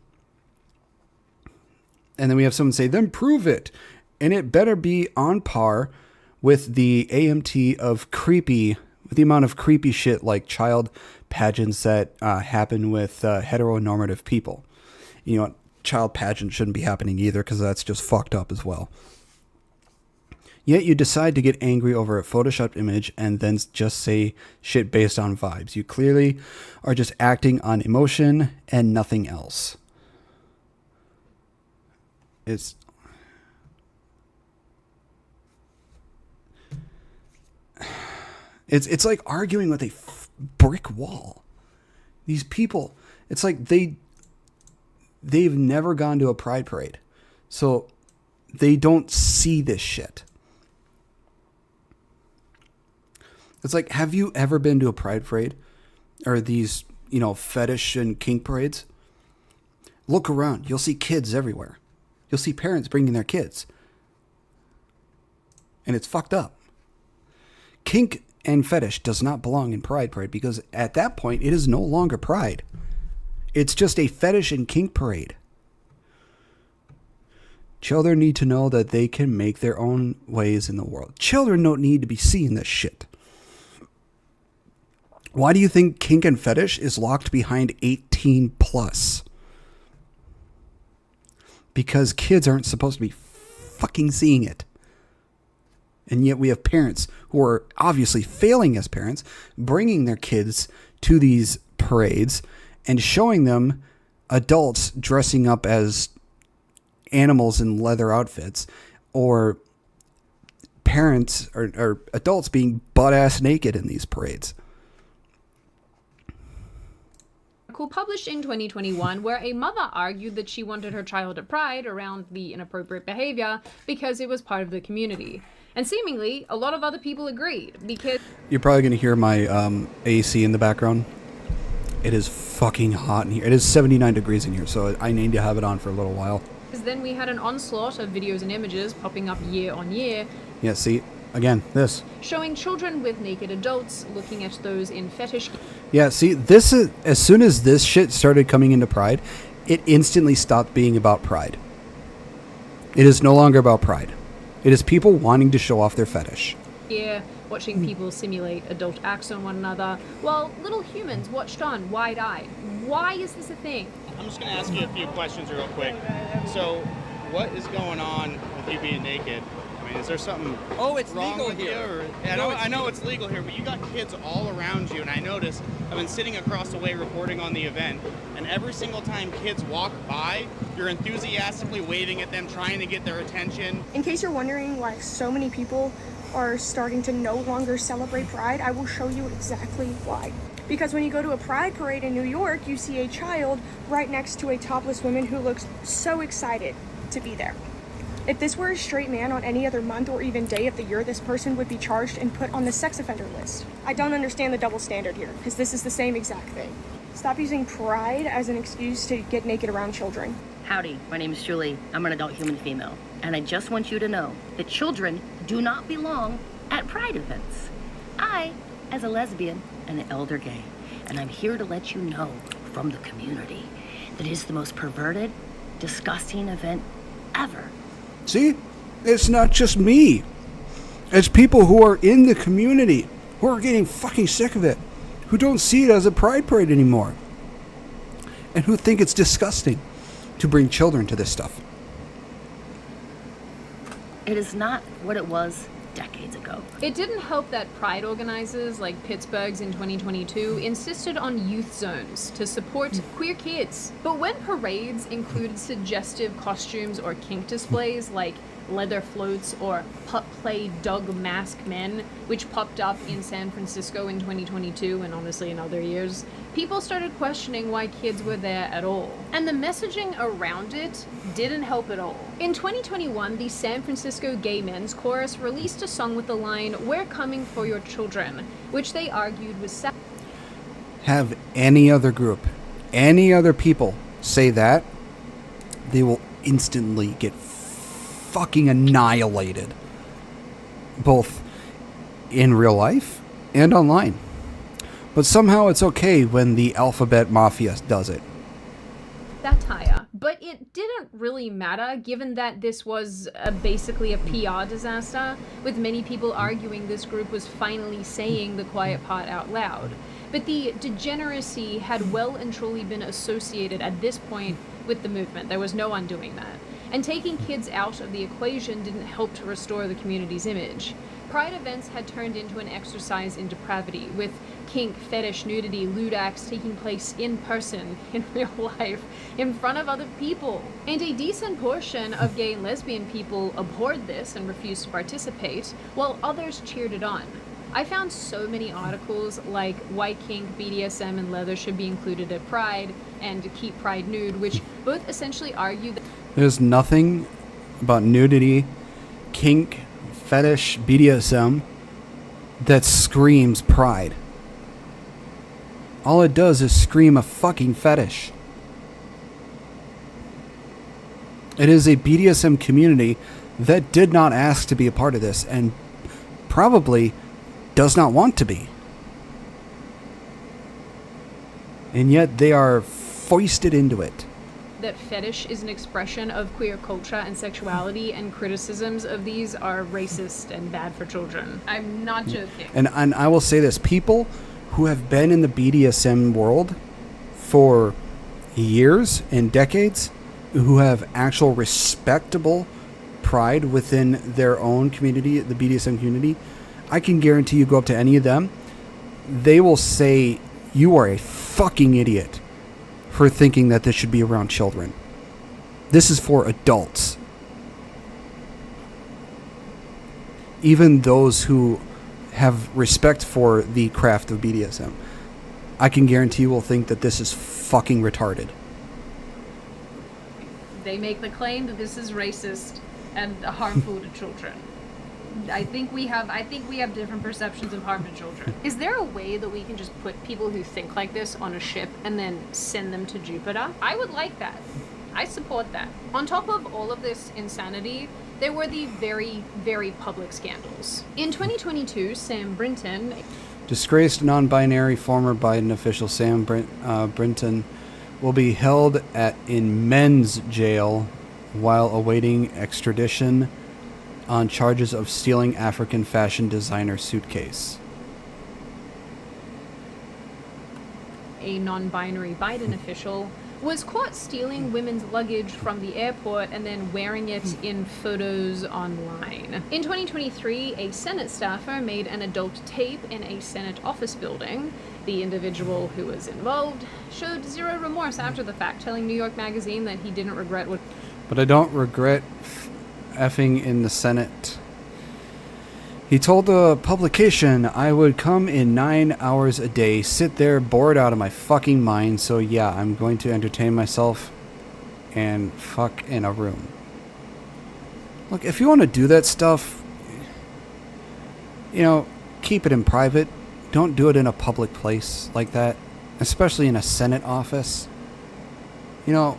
And then we have someone say, then prove it. And it better be on par with the AMT of creepy, with the amount of creepy shit like child pageants that happen with heteronormative people. You know, child pageant shouldn't be happening either, because that's just fucked up as well. Yet you decide to get angry over a photoshopped image and then just say shit based on vibes. You clearly are just acting on emotion and nothing else. It's like arguing with a brick wall. These people, it's like they've never gone to a pride parade. So they don't see this shit. It's like, have you ever been to a pride parade or these, fetish and kink parades? Look around. You'll see kids everywhere. You'll see parents bringing their kids. And it's fucked up. Kink and fetish does not belong in pride parade, because at that point, it is no longer pride. It's just a fetish and kink parade. Children need to know that they can make their own ways in the world. Children don't need to be seeing this shit. Why do you think kink and fetish is locked behind 18 plus? Because kids aren't supposed to be fucking seeing it. And yet we have parents who are obviously failing as parents, bringing their kids to these parades and showing them adults dressing up as animals in leather outfits, or parents or adults being butt-ass naked in these parades. Published in 2021, where a mother argued that she wanted her child at Pride around the inappropriate behavior because it was part of the community. And seemingly, a lot of other people agreed, because... You're probably going to hear my AC in the background. It is fucking hot in here. It is 79 degrees in here, so I need to have it on for a little while. Then we had an onslaught of videos and images popping up year on year. Yeah, see? Again, this. Showing children with naked adults looking at those in fetish... Yeah, see, this is, as soon as this shit started coming into Pride, it instantly stopped being about Pride. It is no longer about Pride. It is people wanting to show off their fetish. Yeah, watching people simulate adult acts on one another, while little humans watched on wide-eyed. Why is this a thing? I'm just going to ask you a few questions real quick. So, what is going on with you being naked? I mean, is there something it's wrong legal with here. you? Or, I know it's legal here, but you got kids all around you, and I noticed I've been sitting across the way reporting on the event, and every single time kids walk by, you're enthusiastically waving at them, trying to get their attention. In case you're wondering why so many people are starting to no longer celebrate Pride, I will show you exactly why. Because when you go to a Pride parade in New York, you see a child right next to a topless woman who looks so excited to be there. If this were a straight man on any other month or even day of the year, this person would be charged and put on the sex offender list. I don't understand the double standard here, because this is the same exact thing. Stop using Pride as an excuse to get naked around children. Howdy, my name is Julie. I'm an adult human female. And I just want you to know that children do not belong at Pride events. I, as a lesbian and an elder gay, and I'm here to let you know from the community that it is the most perverted, disgusting event ever. See? It's not just me. It's people who are in the community who are getting fucking sick of it, who don't see it as a pride parade anymore, and who think it's disgusting to bring children to this stuff. It is not what it was decades ago. It didn't help that Pride organizers like Pittsburgh's in 2022 insisted on youth zones to support queer kids. But when parades included suggestive costumes or kink displays like leather floats or pup play dog mask men, which popped up in San Francisco in 2022 and honestly in other years, people started questioning why kids were there at all. And the messaging around it didn't help at all. In 2021, the San Francisco Gay Men's Chorus released a song with the line, "We're coming for your children," which they argued was Have any other group, any other people say that, they will instantly get fucking annihilated, both in real life and online. But somehow it's okay when the alphabet mafia does it. satire. But it didn't really matter, given that this was basically a PR disaster, with many people arguing this group was finally saying the quiet part out loud. But the degeneracy had well and truly been associated at this point with the movement. There was no undoing that. And taking kids out of the equation didn't help to restore the community's image. Pride events had turned into an exercise in depravity, with kink, fetish, nudity, lewd acts taking place in person, in real life, in front of other people. And a decent portion of gay and lesbian people abhorred this and refused to participate, while others cheered it on. I found so many articles like why kink, BDSM, and leather should be included at Pride, and keep Pride nude, which both essentially argue that There's nothing about nudity, kink, fetish, BDSM that screams pride. All it does is scream a fucking fetish. It is a BDSM community that did not ask to be a part of this and probably does not want to be. And yet they are foisted into it. that fetish is an expression of queer culture and sexuality, and criticisms of these are racist and bad for children. I'm not joking. And I will say this, people who have been in the BDSM world for years and decades, who have actual respectable pride within their own community, the BDSM community, I can guarantee you go up to any of them, they will say, you are a fucking idiot for thinking that this should be around children. This is for adults. Even those who have respect for the craft of BDSM, I can guarantee you will think that this is fucking retarded. They make the claim that this is racist and harmful to children. I think we have different perceptions of harm to children. Is there a way that we can just put people who think like this on a ship and then send them to Jupiter? I would like that. I support that. On top of all of this insanity, there were the very, very public scandals. In 2022, Sam Brinton, Disgraced non-binary former Biden official Sam Brinton will be held in men's jail while awaiting extradition on charges of stealing African fashion designer suitcase. a non-binary Biden official, was caught stealing women's luggage from the airport and then wearing it in photos online. In 2023, a Senate staffer made an adult tape in a Senate office building. The individual who was involved showed zero remorse after the fact, telling New York Magazine that he didn't regret what... But I don't regret effing in the Senate. He told the publication, I would come in 9 hours a day, sit there bored out of my fucking mind, so yeah, I'm going to entertain myself and fuck in a room. Look, if you want to do that stuff, you know, keep it in private. Don't do it in a public place like that, especially in a Senate office. You know,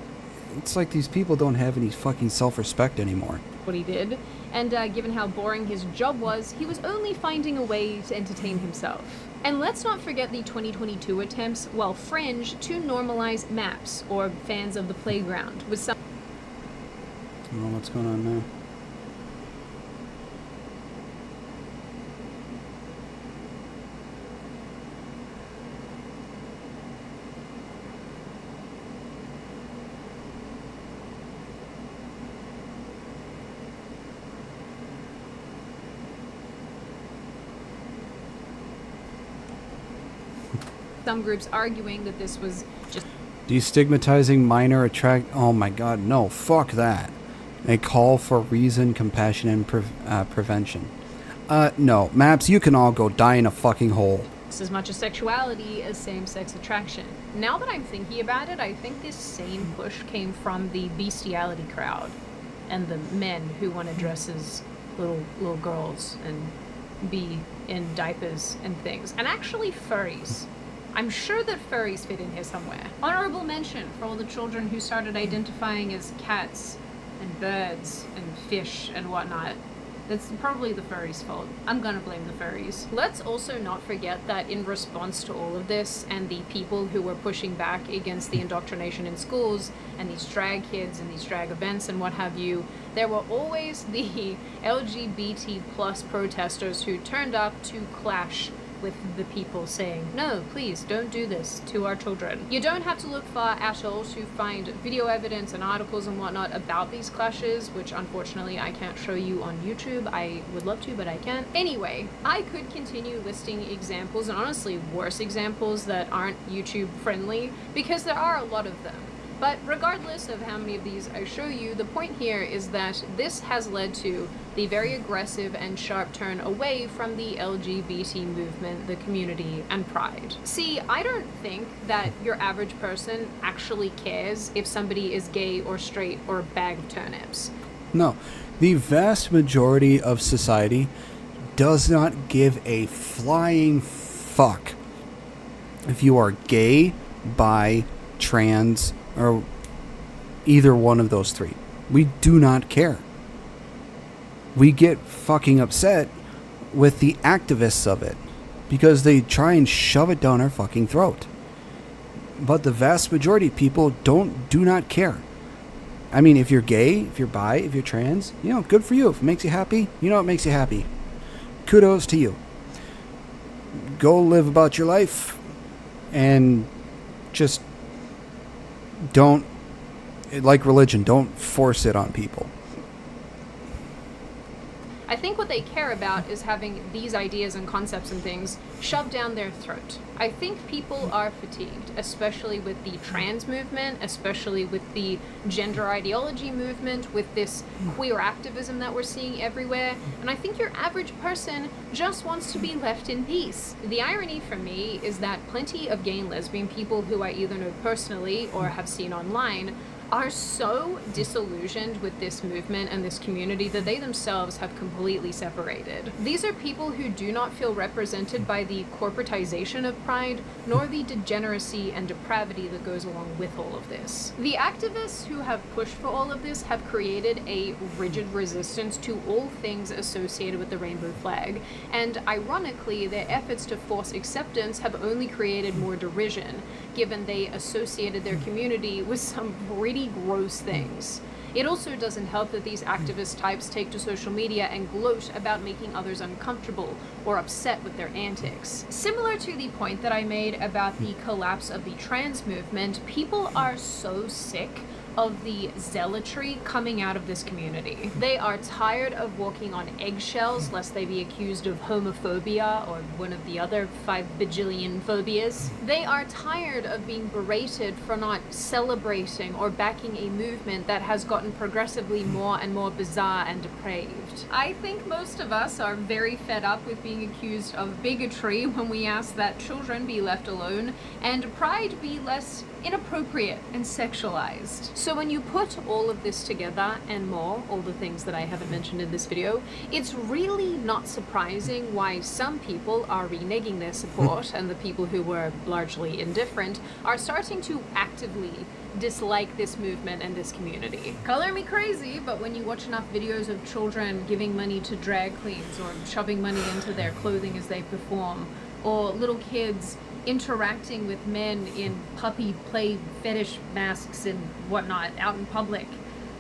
it's like these people don't have any fucking self-respect anymore. What he did, and given how boring his job was, he was only finding a way to entertain himself. And let's not forget the 2022 attempts, while fringe, to normalize maps, or fans of the playground, with some... I don't know what's going on now. some groups arguing that this was just... Destigmatizing minor attract... Oh my god, no, fuck that. A call for reason, compassion, and prevention. No, maps, you can all go die in a fucking hole. as much as sexuality as same-sex attraction. Now that I'm thinking about it, I think this same push came from the bestiality crowd and the men who want to dress as little girls and be in diapers and things. And actually furries. I'm sure that furries fit in here somewhere. Honorable mention for all the children who started identifying as cats and birds and fish and whatnot. That's probably the furries' fault. I'm gonna blame the furries. Let's also not forget that in response to all of this and the people who were pushing back against the indoctrination in schools and these drag kids and these drag events and what have you, there were always the LGBT plus protesters who turned up to clash with the people saying, no, please don't do this to our children. You don't have to look far at all to find video evidence and articles and whatnot about these clashes, which unfortunately I can't show you on YouTube. I would love to, but I can't. Anyway, I could continue listing examples, and honestly worse examples that aren't YouTube friendly, because there are a lot of them. But regardless of how many of these I show you, the point here is that this has led to the very aggressive and sharp turn away from the LGBT movement, the community, and Pride. See, I don't think that your average person actually cares if somebody is gay or straight or a bag of turnips. No, the vast majority of society does not give a flying fuck if you are gay, bi, trans, or either one of those three. We do not care. We get fucking upset with the activists of it because they try and shove it down our fucking throat. But the vast majority of people do not care. I mean, if you're gay, if you're bi, if you're trans, you know, good for you. If it makes you happy, you know it makes you happy. Kudos to you. Go live about your life and just don't, like religion, don't force it on people. I think what they care about is having these ideas and concepts and things shoved down their throat. I think people are fatigued, especially with the trans movement, especially with the gender ideology movement, with this queer activism that we're seeing everywhere, and I think your average person just wants to be left in peace. The irony for me is that plenty of gay and lesbian people who I either know personally or have seen online are so disillusioned with this movement and this community that they themselves have completely separated. These are people who do not feel represented by the corporatization of Pride, nor the degeneracy and depravity that goes along with all of this. The activists who have pushed for all of this have created a rigid resistance to all things associated with the rainbow flag, and ironically, their efforts to force acceptance have only created more derision, given they associated their community with some pretty gross things. It also doesn't help that these activist types take to social media and gloat about making others uncomfortable or upset with their antics. Similar to the point that I made about the collapse of the trans movement, people are so sick of the zealotry coming out of this community. They are tired of walking on eggshells lest they be accused of homophobia or one of the other 5 bajillion phobias. They are tired of being berated for not celebrating or backing a movement that has gotten progressively more and more bizarre and depraved. I think most of us are very fed up with being accused of bigotry when we ask that children be left alone and Pride be less inappropriate and sexualized. So when you put all of this together and more, all the things that I haven't mentioned in this video, it's really not surprising why some people are reneging their support and the people who were largely indifferent are starting to actively dislike this movement and this community. Color me crazy, but when you watch enough videos of children giving money to drag queens or shoving money into their clothing as they perform, or little kids interacting with men in puppy play fetish masks and whatnot out in public,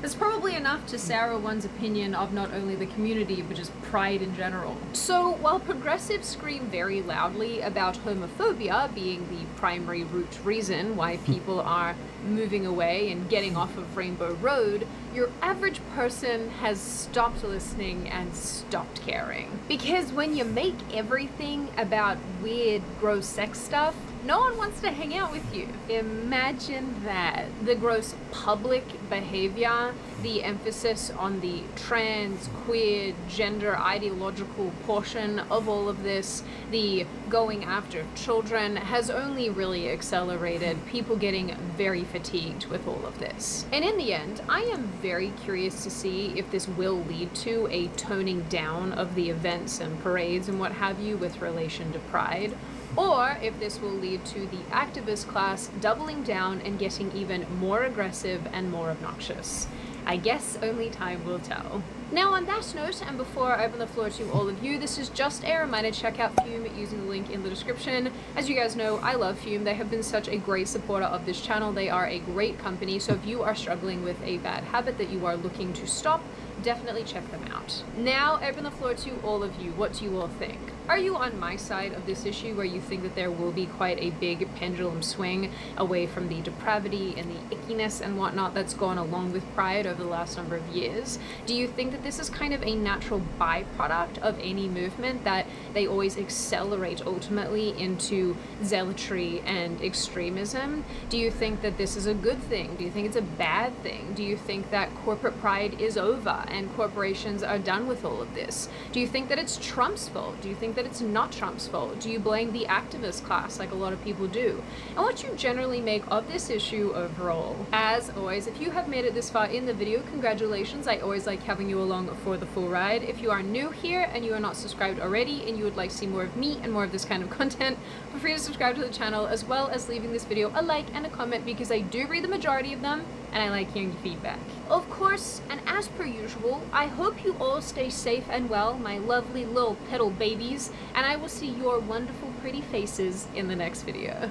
that's probably enough to sour one's opinion of not only the community but just Pride in general. So while progressives scream very loudly about homophobia being the primary root reason why people are moving away and getting off of Rainbow Road, your average person has stopped listening and stopped caring. Because when you make everything about weird, gross sex stuff, no one wants to hang out with you. Imagine that. The gross public behavior, the emphasis on the trans, queer, gender ideological portion of all of this, the going after children has only really accelerated people getting very fatigued with all of this. And in the end, I am very curious to see if this will lead to a toning down of the events and parades and what have you with relation to Pride, or if this will lead to the activist class doubling down and getting even more aggressive and more obnoxious. I guess only time will tell. Now on that note, and before I open the floor to all of you, this is just a reminder to check out Fume using the link in the description. As you guys know, I love Fume. They have been such a great supporter of this channel. They are a great company, so if you are struggling with a bad habit that you are looking to stop, definitely check them out. Now, open the floor to all of you. What do you all think? Are you on my side of this issue, where you think that there will be quite a big pendulum swing away from the depravity and the ickiness and whatnot that's gone along with Pride over the last number of years? Do you think that this is kind of a natural byproduct of any movement, that they always accelerate ultimately into zealotry and extremism? Do you think that this is a good thing? Do you think it's a bad thing? Do you think that corporate pride is over and corporations are done with all of this? Do you think that it's Trump's fault? Do you think that it's not Trump's fault? Do you blame the activist class like a lot of people do? And what you generally make of this issue overall. As always, if you have made it this far in the video, congratulations. I always like having you along for the full ride. If you are new here and you are not subscribed already and you would like to see more of me and more of this kind of content, feel free to subscribe to the channel, as well as leaving this video a like and a comment, because I do read the majority of them and I like hearing your feedback. Of course, and as per usual, I hope you all stay safe and well, my lovely little petal babies, and I will see your wonderful pretty faces in the next video.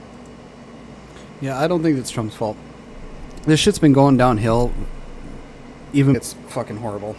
Yeah, I don't think it's Trump's fault. This shit's been going downhill. Even it's fucking horrible.